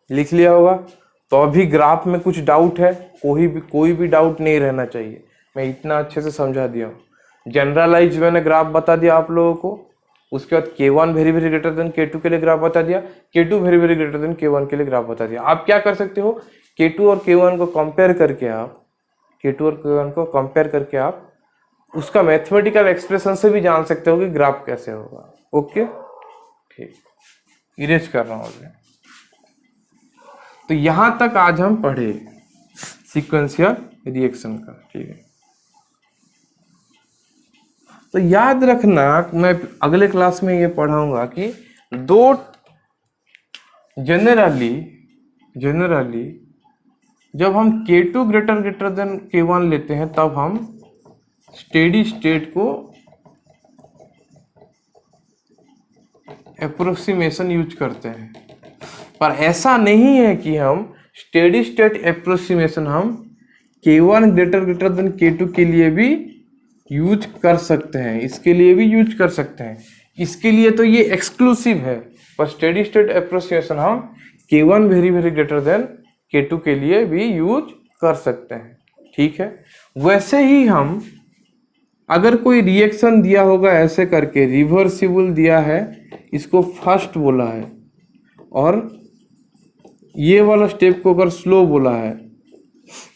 लिख लिया होगा। तो अभी ग्राफ में कुछ डाउट है? कोई भी डाउट नहीं रहना चाहिए, मैं इतना अच्छे से समझा दिया हूँ। जनरलाइज मैंने ग्राफ बता दिया आप लोगों को, उसके बाद K1 very very greater than K2 के लिए ग्राफ बता दिया, K2 very very greater than K1 के लिए ग्राफ बता दिया। आप क्या कर सकते हो, K2 और K1 को कंपेयर करके आप उसका मैथमेटिकल एक्सप्रेशन से भी जान सकते हो कि ग्राफ कैसे होगा। ओके, ठीक, इरेज कर रहा हूँ अभी। तो यहां तक आज हम पढ़े सीक्वेंशियल रिएक्शन का, ठीक है। तो याद रखना, मैं अगले क्लास में ये पढ़ाऊंगा कि दो जनरली जब हम K2 ग्रेटर देन K1 लेते हैं तब हम स्टेडी स्टेट को अप्रोक्सीमेशन यूज करते हैं, पर ऐसा नहीं है कि हम स्टेडी स्टेट अप्रोक्सीमेशन हम K1 ग्रेटर देन K2 के लिए भी यूज कर सकते हैं, इसके लिए भी यूज कर सकते हैं। इसके लिए तो ये एक्सक्लूसिव है, पर स्टेडी स्टेट अप्रोक्सीमेशन हम K1 very very greater than K2 के लिए भी यूज कर सकते हैं, ठीक है। वैसे ही हम अगर कोई रिएक्शन दिया होगा ऐसे करके, रिवर्सिबल दिया है, इसको फर्स्ट बोला है, और ये वाला स्टेप को अगर स्लो बोला है,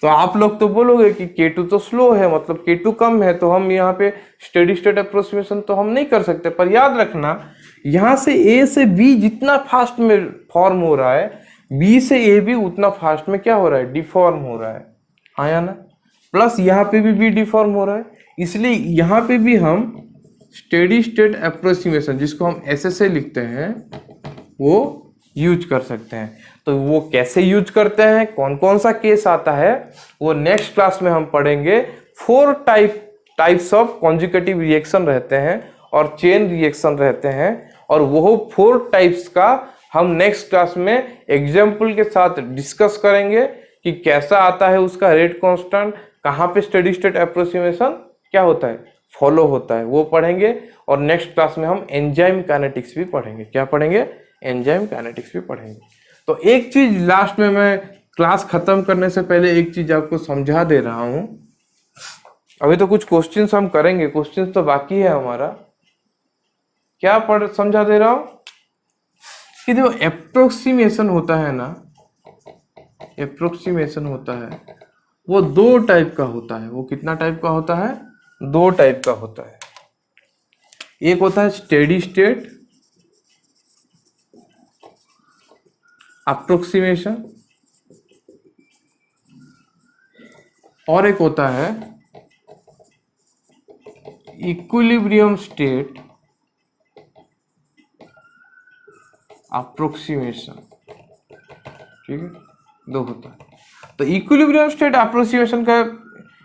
तो आप लोग तो बोलोगे कि K2 तो स्लो है, मतलब K2 कम है, तो हम यहाँ पे स्टेडी स्टेट अप्रोक्सीमेशन तो हम नहीं कर सकते। पर याद रखना, यहाँ से A से B जितना फास्ट में फॉर्म हो रहा है, B से A भी उतना फास्ट में क्या हो रहा है, डिफॉर्म हो रहा है, हाँ या ना। प्लस यहाँ पे भी B डिफॉर्म हो रहा है, इसलिए यहाँ पे भी हम स्टेडी स्टेट अप्रोक्सीमेशन, जिसको हम ऐसे लिखते हैं, वो यूज कर सकते हैं। तो वो कैसे यूज करते हैं, कौन कौन सा केस आता है, वो नेक्स्ट क्लास में हम पढ़ेंगे। 4 टाइप्स ऑफ कॉन्जुगेटिव रिएक्शन रहते हैं और चेन रिएक्शन रहते हैं, और वो 4 टाइप्स का हम नेक्स्ट क्लास में एग्जाम्पल के साथ डिस्कस करेंगे कि कैसा आता है उसका रेट कांस्टेंट, कहाँ पे स्टेडी स्टेट अप्रोक्सीमेशन क्या होता है, फॉलो होता है, वो पढ़ेंगे। और नेक्स्ट क्लास में हम एंजाइम काइनेटिक्स भी पढ़ेंगे। क्या पढ़ेंगे, एंजाइम काइनेटिक्स भी पढ़ेंगे। तो एक चीज लास्ट में, मैं क्लास खत्म करने से पहले एक चीज आपको समझा दे रहा हूं। अभी तो कुछ क्वेश्चंस हम करेंगे, क्वेश्चंस तो बाकी है हमारा। क्या समझा दे रहा हूं कि देखो, अप्रोक्सीमेशन होता है ना, अप्रोक्सीमेशन होता है, वो 2 टाइप का होता है। वो कितना टाइप का होता है, 2 टाइप का होता है। एक होता है स्टेडी स्टेट अप्रोक्सीमेशन, और एक होता है इक्विलिब्रियम स्टेट अप्रोक्सीमेशन, ठीक है, 2 होता है। तो इक्विलिब्रियम स्टेट अप्रोक्सीमेशन का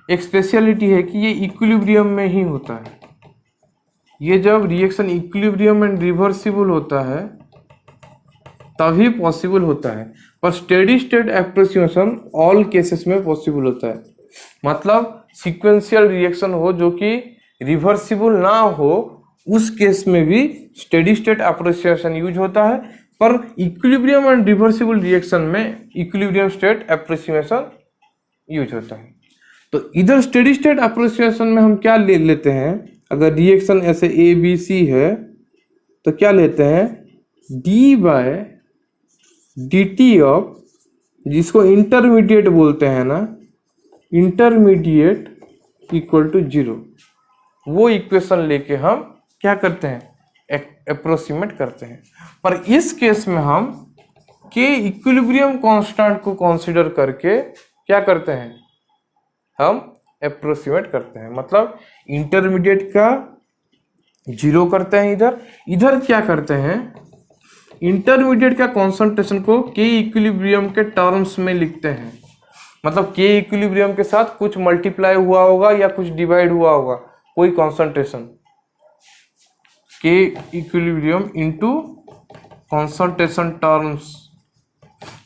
एक स्पेशलिटी है कि ये इक्विलिब्रियम में ही होता है। ये जब रिएक्शन इक्विलिब्रियम एंड रिवर्सिबल होता है तभी पॉसिबल होता है, पर steady state approximation all cases में पॉसिबल होता है। मतलब सीक्वेंशियल रिएक्शन हो जो कि रिवर्सिबल ना हो, उस केस में भी स्टेडी स्टेट अप्रोक्सीमेशन यूज होता है, पर इक्विलिब्रियम एंड रिवर्सिबल रिएक्शन में इक्विलिब्रियम स्टेट अप्रोक्सीमेशन यूज होता है। तो इधर स्टेडी स्टेट अप्रोक्सीमेशन में हम क्या ले लेते हैं, अगर रिएक्शन ऐसे ABC है तो क्या लेते हैं, d/dt ऑफ, जिसको इंटरमीडिएट बोलते हैं ना, इंटरमीडिएट इक्वल टू 0, वो इक्वेशन लेके हम क्या करते हैं, अप्रोक्सीमेट करते हैं। पर इस केस में हम के इक्विलिब्रियम कांस्टेंट को कंसीडर करके क्या करते हैं, हम अप्रोक्सीमेट करते हैं। मतलब इंटरमीडिएट का 0 करते हैं, इधर क्या करते हैं, इंटरमीडिएट का कॉन्सेंट्रेशन को के इक्विलिब्रियम के टर्म्स में लिखते हैं। मतलब के इक्विलिब्रियम के साथ कुछ मल्टीप्लाई हुआ होगा या कुछ डिवाइड हुआ होगा, कोई कॉन्सेंट्रेशन, के इक्विलिब्रियम इनटू कॉन्सेंट्रेशन टर्म्स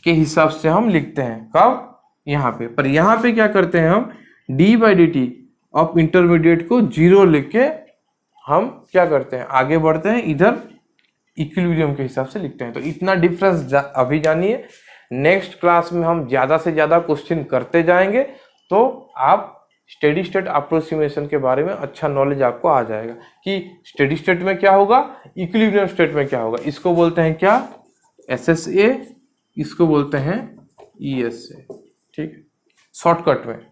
के हिसाब से हम लिखते हैं। कब, यहाँ पे। पर यहाँ पे क्या करते हैं, हम d/dt ऑफ इंटरमीडिएट को 0 लेके हम क्या करते हैं, आगे बढ़ते हैं, इधर इक्विलिब्रियम के हिसाब से लिखते हैं। तो इतना डिफरेंस अभी जानिए। नेक्स्ट क्लास में हम ज़्यादा से ज़्यादा क्वेश्चन करते जाएंगे, तो आप स्टेडी स्टेट अप्रोक्सीमेशन के बारे में अच्छा नॉलेज आपको आ जाएगा कि स्टेडी स्टेट में क्या होगा, इक्विलिब्रियम स्टेट में क्या होगा। इसको बोलते हैं क्या, SSA, इसको बोलते हैं ESA। ठीक है, शॉर्टकट में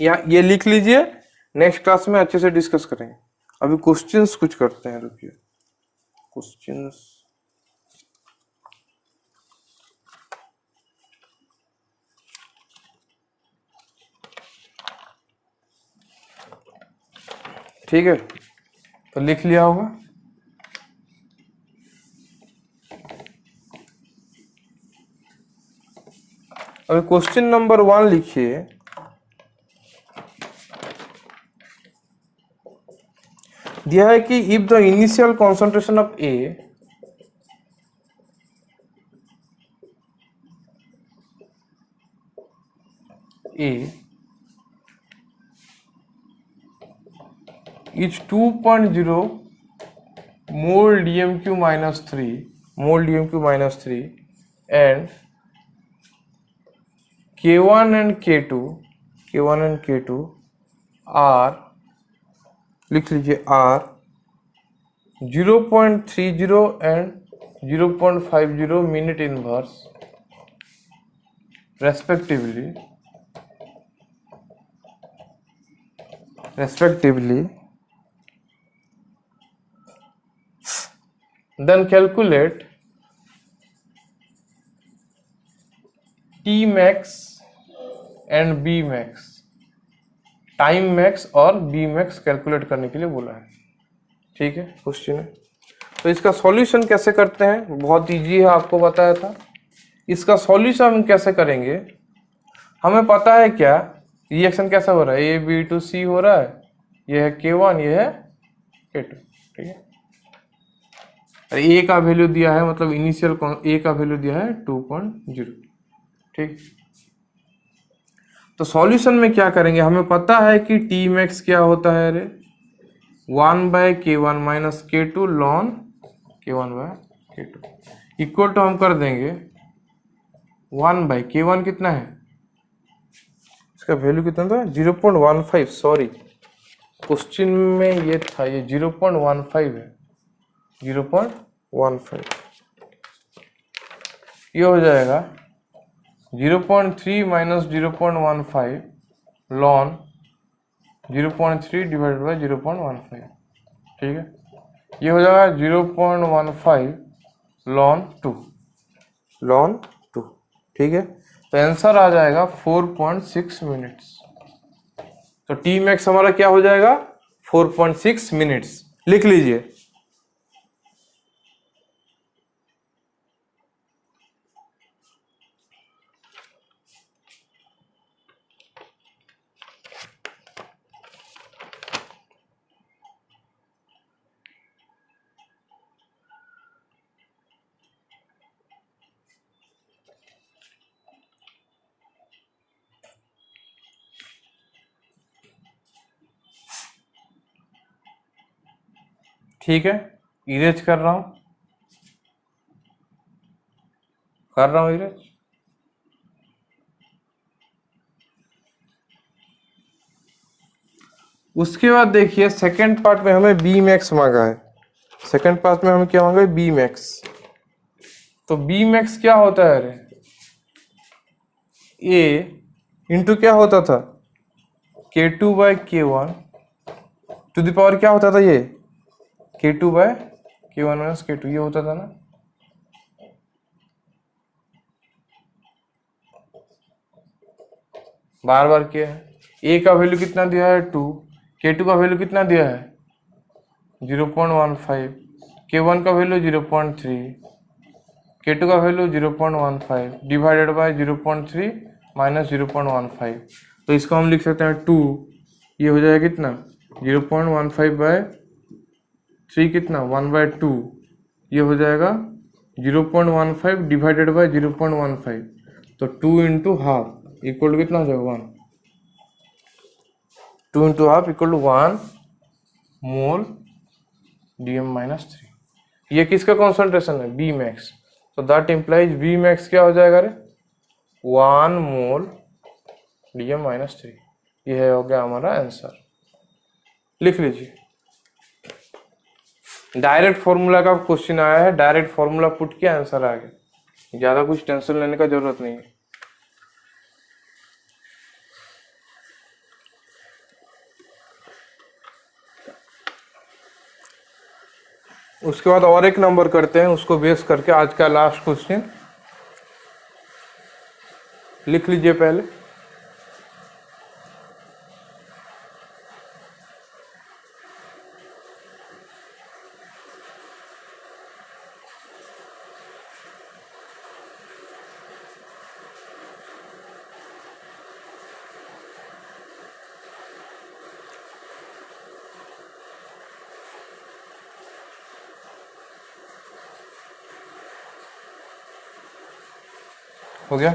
या ये लिख लीजिए, नेक्स्ट क्लास में अच्छे से डिस्कस करेंगे। अभी क्वेश्चंस कुछ करते हैं, रुकिए क्वेश्चंस। ठीक है, तो लिख लिया होगा। अभी क्वेश्चन नंबर 1 लिखिए। दिया है कि if the initial concentration of A is 2.0 mole DMQ minus 3 and K1 and K2 are, लिख लीजिए, R 0.30 and 0.50 minute inverse respectively, then calculate T max and B max, time max और B max calculate करने के लिए बोला है। ठीक है, क्वेश्चन है। तो इसका सॉल्यूशन कैसे करते हैं, बहुत इजी है, आपको बताया था। इसका सॉल्यूशन हम कैसे करेंगे, हमें पता है क्या, रिएक्शन कैसा हो रहा है, AB2C हो रहा है, यह है K1, यह है K2। ठीक है, ए का वैल्यू दिया है, मतलब इनिशियल ए का वैल्यू दिया है 2.0। ठीक, तो सॉल्यूशन में क्या करेंगे, हमें पता है कि टी मैक्स क्या होता है, अरे 1/K1 माइनस K2 लॉन K1/K2 इक्वल टू हम कर देंगे 1/K1 कितना है, इसका वैल्यू कितना था, 0.15। सॉरी, क्वेश्चन में ये था, ये 0.15 है, 0.15। ये हो जाएगा 0.3 माइनस 0.15 लॉन 0.3 डिवाइडेड बाई 0.15। ठीक है, ये हो जाएगा 0.15 लॉन 2। ठीक है, तो आंसर आ जाएगा 4.6 मिनट्स। तो टी मैक्स हमारा क्या हो जाएगा, 4.6 मिनट्स। लिख लीजिए। ठीक है, इरेज कर रहा हूं इरेज। उसके बाद देखिए सेकंड पार्ट में हमें बी मैक्स मांगा है। सेकंड पार्ट में हमें क्या मांगा है, बी मैक्स। तो बी मैक्स क्या होता है, अरे ए इंटू क्या होता था, K2/K1 टू द पावर क्या होता था, ये K2/K1 माइनस K2, ये होता था ना। बार बार क्या है, ए का वैल्यू कितना दिया है 2, K2 का वैल्यू कितना दिया है 0.15, K1 का वैल्यू 0.3, K2 का वैल्यू 0.15 डिवाइडेड बाय 0.3 माइनस 0.15। तो इसको हम लिख सकते हैं 2, ये हो जाएगा कितना 0.15/3 कितना 1/2, ये हो जाएगा 0.15 डिवाइडेड बाय 0.15। तो 2 इंटू हाफ इक्वल टू कितना हो जाएगा 1, 2 into half equal to 1 mole DM-3। ये किसका कॉन्सेंट्रेशन है, बी मैक्स। तो दैट इम्प्लाइज वी मैक्स क्या हो जाएगा रे 1 मोल DM-3। यह हो गया हमारा आंसर। लिख लीजिए। डायरेक्ट फॉर्मूला का क्वेश्चन आया है, डायरेक्ट फॉर्मूला पुट किया आंसर आ गया, ज्यादा कुछ टेंशन लेने का जरूरत नहीं है। उसके बाद और एक नंबर करते हैं, उसको बेस करके आज का लास्ट क्वेश्चन लिख लीजिए पहले। हो गया।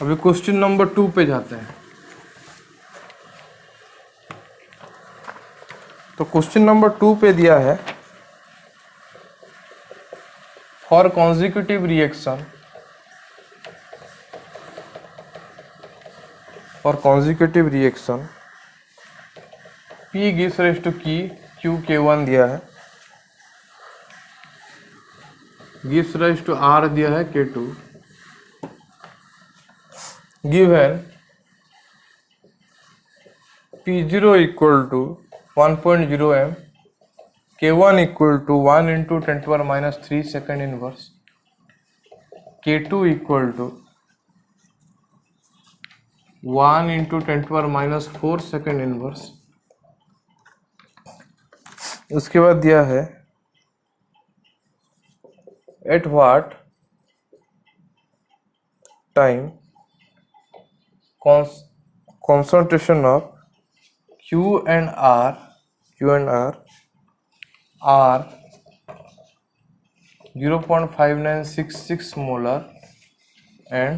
अभी क्वेश्चन नंबर 2 पे जाते हैं। तो क्वेश्चन नंबर 2 पे दिया है for consecutive reaction, for consecutive reaction P gives rise to Q K1 दिया है, gives rise to R दिया है K2, given P0 equal to 1.0 m, K1 equal to 1 into 10 to the power minus 3 second inverse, K2 equal to 1 into 10 to the power minus 4 second inverse। उसके बाद दिया है at what time concentration of Q and R are 0.5966 molar and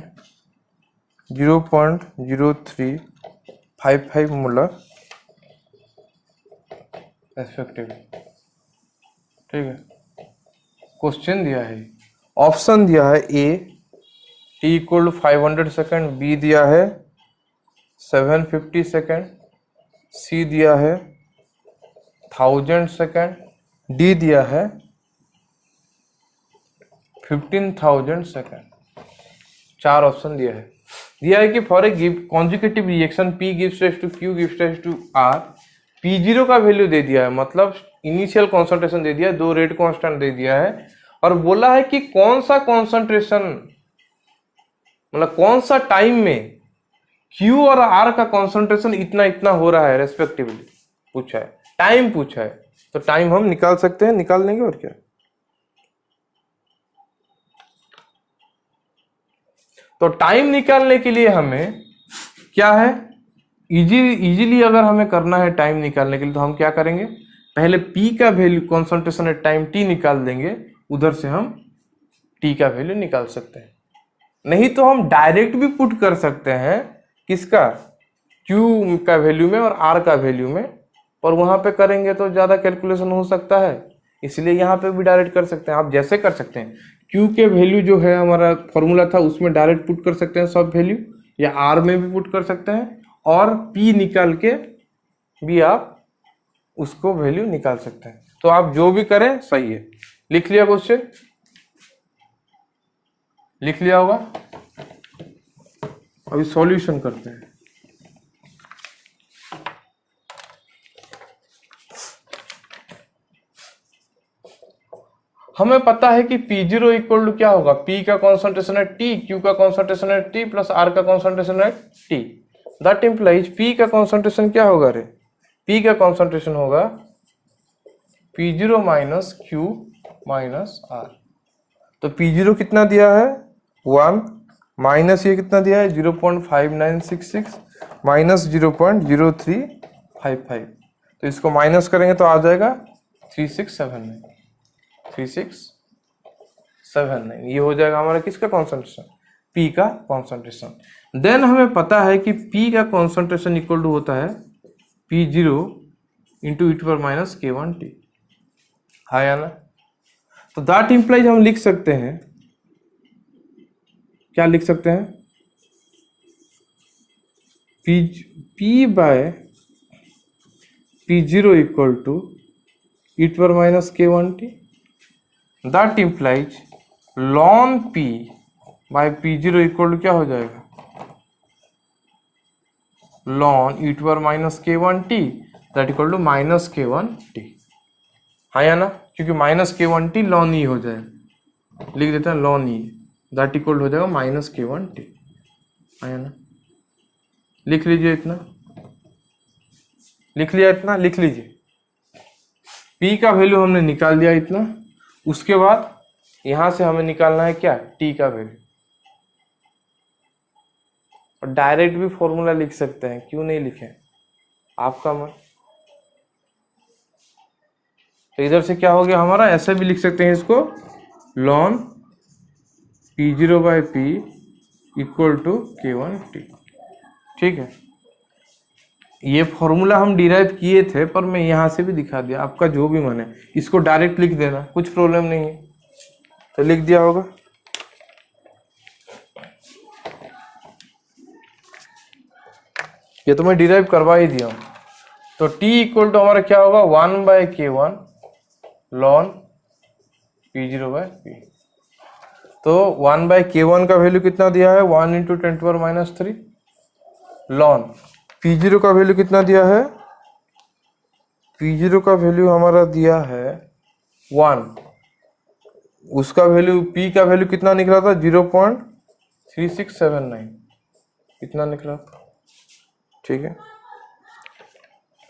0.0355 molar respectively. ठीक है, question दिया है, option दिया है A T equal to 500 second, B दिया है 750 सेकेंड, सी दिया है 1000 सेकेंड, डी दिया है 15,000 सेकेंड। 4 ऑप्शन दिया है। दिया है कि for a give conjugative reaction P gives rise to Q gives rise to R, P0 का वैल्यू दे दिया है, मतलब इनिशियल कॉन्सेंट्रेशन दे दिया है, 2 रेट कांस्टेंट दे दिया है, और बोला है कि कौन सा कॉन्सेंट्रेशन, मतलब कौन सा टाइम में Q और R का कॉन्सेंट्रेशन इतना इतना हो रहा है रेस्पेक्टिवली पूछा है, टाइम पूछा है। तो टाइम हम निकाल सकते हैं, निकाल लेंगे और क्या। तो टाइम निकालने के लिए हमें क्या है, इजीली अगर हमें करना है टाइम निकालने के लिए, तो हम क्या करेंगे, पहले P का value concentration at time T निकाल देंगे, उधर से हम T का वैल्यू निकाल सकते हैं। नहीं तो हम डायरेक्ट भी पुट कर सकते हैं, किसका, Q का वैल्यू में और R का वैल्यू में, और वहां पे करेंगे तो ज्यादा कैलकुलेशन हो सकता है, इसलिए यहाँ पे भी डायरेक्ट कर सकते हैं। आप जैसे कर सकते हैं, Q के वैल्यू जो है हमारा फॉर्मूला था उसमें डायरेक्ट पुट कर सकते हैं सब वैल्यू, या R में भी पुट कर सकते हैं, और P निकाल के भी आप उसको वैल्यू निकाल सकते हैं। तो आप जो भी करें सही है। लिख लिया क्वेश्चन, लिख लिया होगा। अभी सॉल्यूशन करते हैं। हमें पता है कि P0 इक्वल टू क्या होगा, P का कॉन्सेंट्रेशन है T, Q का कॉन्सेंट्रेशन है T प्लस R का कॉन्सेंट्रेशन है T। दैट इम्प्लाइज P का कॉन्सेंट्रेशन क्या होगा रे, P का कॉन्सेंट्रेशन होगा P0 minus Q minus R। तो P0 कितना दिया है 1, माइनस ये कितना दिया है 0.5966 माइनस 0.0355। तो इसको माइनस करेंगे तो आ जाएगा 3679, 3679। ये हो जाएगा हमारा किसका कॉन्सेंट्रेशन, P का कॉन्सेंट्रेशन। देन हमें पता है कि P का कॉन्सेंट्रेशन इक्वल टू होता है P0 into e to power minus K1T, है या ना। तो दैट इंप्लाइज हम लिख सकते हैं, क्या लिख सकते हैं, P by P0 equal to e to power minus k1t। That implies ln P by P0 equal to क्या हो जाएगा, ln e to power minus k1t that equal to minus k1t। हाँ या ना, क्योंकि माइनस k1t ln e हो जाएगा, लिख देते हैं ln e दैट इक्वल हो जाएगा माइनस k1t। हाँ या ना, लिख लीजिए इतना, लिख लिया इतना, लिख लीजिए। P का वैल्यू हमने निकाल दिया इतना, उसके बाद यहां से हमें निकालना है क्या, T का वैल्यू। और डायरेक्ट भी फॉर्मूला लिख सकते हैं, क्यों नहीं लिखे, आपका मन। तो इधर से क्या हो गया हमारा, ऐसे भी लिख सकते हैं इसको, ln P0 by P equal to k1t। ठीक है, ये फॉर्मूला हम डिराइव किए थे, पर मैं यहां से भी दिखा दिया, आपका जो भी मन है इसको डायरेक्ट लिख देना, कुछ प्रॉब्लम नहीं है। तो लिख दिया होगा, ये तो मैं डिराइव करवा ही दिया हूं। तो t इक्वल टू हमारा क्या होगा, 1 bye k1 ln P0 by P। तो 1 बाय k1 का वैल्यू कितना दिया है, 1 इंटू 10⁻³ ln P0 का वैल्यू कितना दिया है, P0 का वैल्यू हमारा दिया है 1, उसका वैल्यू P का वैल्यू कितना निकला था, 0.3679 इतना निकला था। ठीक है,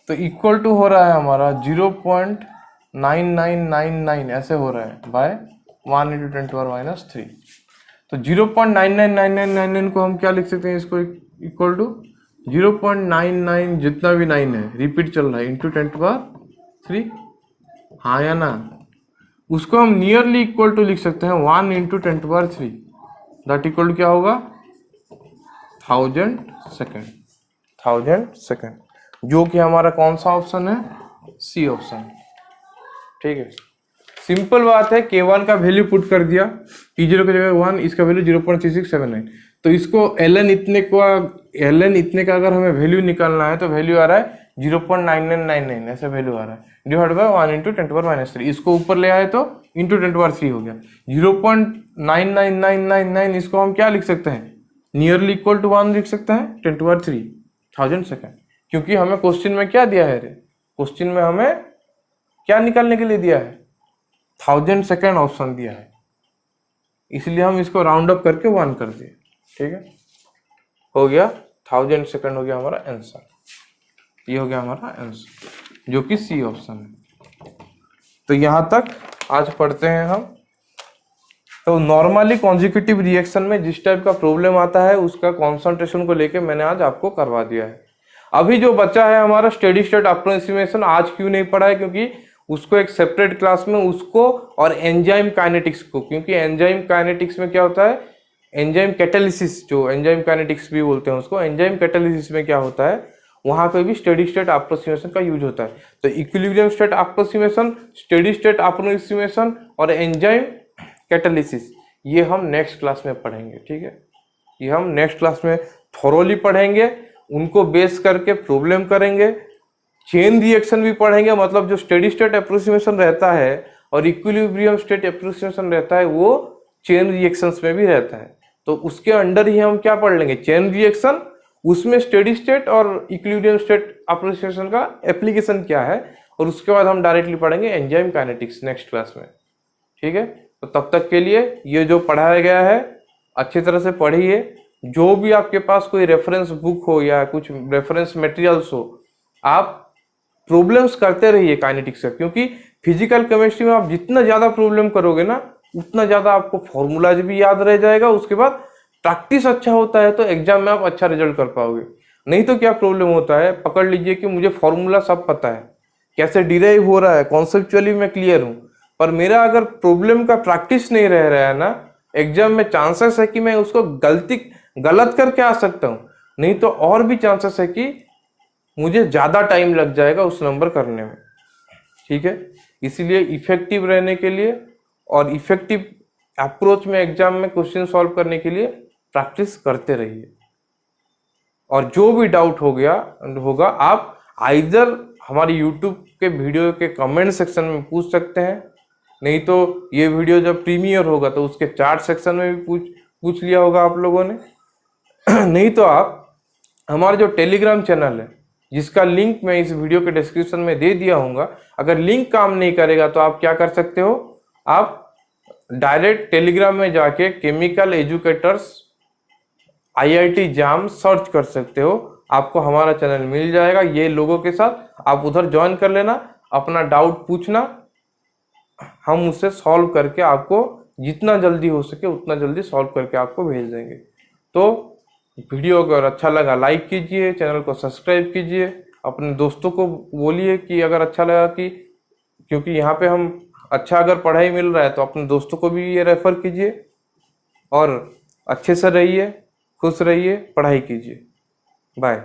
तो इक्वल टू हो रहा है हमारा 0.9999 ऐसे हो रहा है बाय 1 इंटू 10⁻³ तो 0.999999 को हम क्या लिख सकते हैं, इसको इक्वल टू 0.99 जितना भी 9 है रिपीट चल रहा है इंटू 10⁻3। हाँ या ना, उसको हम नियरली इक्वल टू लिख सकते हैं 1 इंटू 10⁻3 दैट इक्वल टू क्या होगा, 1000 सेकेंड, 1000 सेकेंड, जो कि हमारा कौन सा ऑप्शन है, सी ऑप्शन। ठीक है, सिंपल बात है, k1 का वैल्यू पुट कर दिया, P0 की जगह 1, इसका वैल्यू 0.3679। तो इसको ln इतने का अगर हमें वैल्यू निकालना है तो वैल्यू आ रहा है 0.9999 ऐसा वैल्यू आ रहा है, डिवाइड बाय 1 इंटू 10⁻3। इसको ऊपर ले आए तो इंटू 10⁻3 हो गया, 0.99999 इसको हम क्या लिख सकते हैं, नियरली इक्वल टू 1 लिख सकते हैं 10⁻3 1000 सेकेंड, क्योंकि हमें क्वेश्चन में क्या दिया है, क्वेश्चन में हमें क्या निकालने के लिए दिया है, 1000 सेकेंड ऑप्शन दिया है, इसलिए हम इसको राउंड अप करके 1 कर दिए। ठीक है, हो गया 1000 सेकेंड, हो गया हमारा आंसर, ये हो गया हमारा आंसर जो कि सी ऑप्शन है। तो यहां तक आज पढ़ते हैं हम। तो नॉर्मली कॉन्जिक्यूटिव रिएक्शन में जिस टाइप का प्रॉब्लम आता है उसका कॉन्सेंट्रेशन को लेके मैंने आज आपको करवा दिया है। अभी जो बचा है हमारा स्टेडी स्टेट अप्रोक्सीमेशन, आज क्यों नहीं पढ़ा है, क्योंकि उसको एक सेपरेट क्लास में उसको और एंजाइम काइनेटिक्स को, क्योंकि एंजाइम काइनेटिक्स में क्या होता है, एंजाइम कैटालिसिस, जो एंजाइम काइनेटिक्स भी बोलते हैं उसको, एंजाइम कैटालिसिस में क्या होता है, वहां पे भी स्टेडी स्टेट अप्रोक्सीमेशन का यूज होता है। तो equilibrium state approximation, steady state approximation और एंजाइम कैटालिसिस, ये हम नेक्स्ट क्लास में पढ़ेंगे। ठीक है, ये हम नेक्स्ट क्लास में थोरोली पढ़ेंगे, उनको बेस करके प्रॉब्लम करेंगे, चेन रिएक्शन भी पढ़ेंगे, मतलब जो स्टेडी स्टेट अप्रोक्सीमेशन रहता है और इक्विलिब्रियम स्टेट अप्रोक्सीमेशन रहता है वो चेन रिएक्शंस में भी रहता है। तो उसके अंडर ही हम क्या पढ़ लेंगे, चेन रिएक्शन, उसमें स्टेडी स्टेट और इक्विलिब्रियम स्टेट अप्रोक्सीमेशन का एप्लीकेशन क्या है, और उसके बाद हम डायरेक्टली पढ़ेंगे एंजाइम काइनेटिक्स नेक्स्ट क्लास में। ठीक है, तो तब तक के लिए ये जो पढ़ाया गया है अच्छी तरह से पढ़िए। जो भी आपके पास कोई रेफरेंस बुक हो या कुछ रेफरेंस मटेरियल्स हो, आप प्रॉब्लम्स करते रहिए काइनेटिक्स का, क्योंकि फिजिकल केमिस्ट्री में आप जितना ज्यादा प्रॉब्लम करोगे ना उतना ज्यादा आपको फॉर्मूलाज भी याद रह जाएगा, उसके बाद प्रैक्टिस अच्छा होता है तो एग्जाम में आप अच्छा रिजल्ट कर पाओगे। नहीं तो क्या प्रॉब्लम होता है, पकड़ लीजिए कि मुझे फॉर्मूला सब पता है, कैसे डिराइव हो रहा है, कॉन्सेप्चुअली मैं क्लियर हूं, पर मेरा अगर प्रॉब्लम का प्रैक्टिस नहीं रह रहा है ना, एग्जाम में चांसेस है कि मैं उसको गलत करके आ सकता हूं, नहीं तो और भी चांसेस है कि मुझे ज्यादा टाइम लग जाएगा उस नंबर करने में। ठीक है, इसीलिए इफेक्टिव रहने के लिए और इफेक्टिव अप्रोच में एग्जाम में क्वेश्चन सॉल्व करने के लिए प्रैक्टिस करते रहिए। और जो भी डाउट होगा आप आइदर हमारी यूट्यूब के वीडियो के कमेंट सेक्शन में पूछ सकते हैं, नहीं तो ये वीडियो जब प्रीमियर होगा तो उसके चार्ट सेक्शन में भी पूछ लिया होगा आप लोगों ने। नहीं तो आप हमारा जो टेलीग्राम चैनल है जिसका लिंक मैं इस वीडियो के डिस्क्रिप्शन में दे दिया हूँगा, अगर लिंक काम नहीं करेगा तो आप क्या कर सकते हो, आप डायरेक्ट टेलीग्राम में जाके केमिकल एजुकेटर्स IIT जाम सर्च कर सकते हो, आपको हमारा चैनल मिल जाएगा ये लोगों के साथ। आप उधर ज्वाइन कर लेना, अपना डाउट पूछना, हम उससे सॉल्व करके आपको जितना जल्दी हो सके उतना जल्दी सॉल्व करके आपको भेज देंगे। तो वीडियो अगर अच्छा लगा लाइक कीजिए, चैनल को सब्सक्राइब कीजिए, अपने दोस्तों को बोलिए कि अगर अच्छा लगा कि, क्योंकि यहाँ पे हम अच्छा अगर पढ़ाई मिल रहा है तो अपने दोस्तों को भी ये रेफर कीजिए। और अच्छे से रहिए, खुश रहिए, पढ़ाई कीजिए। बाय।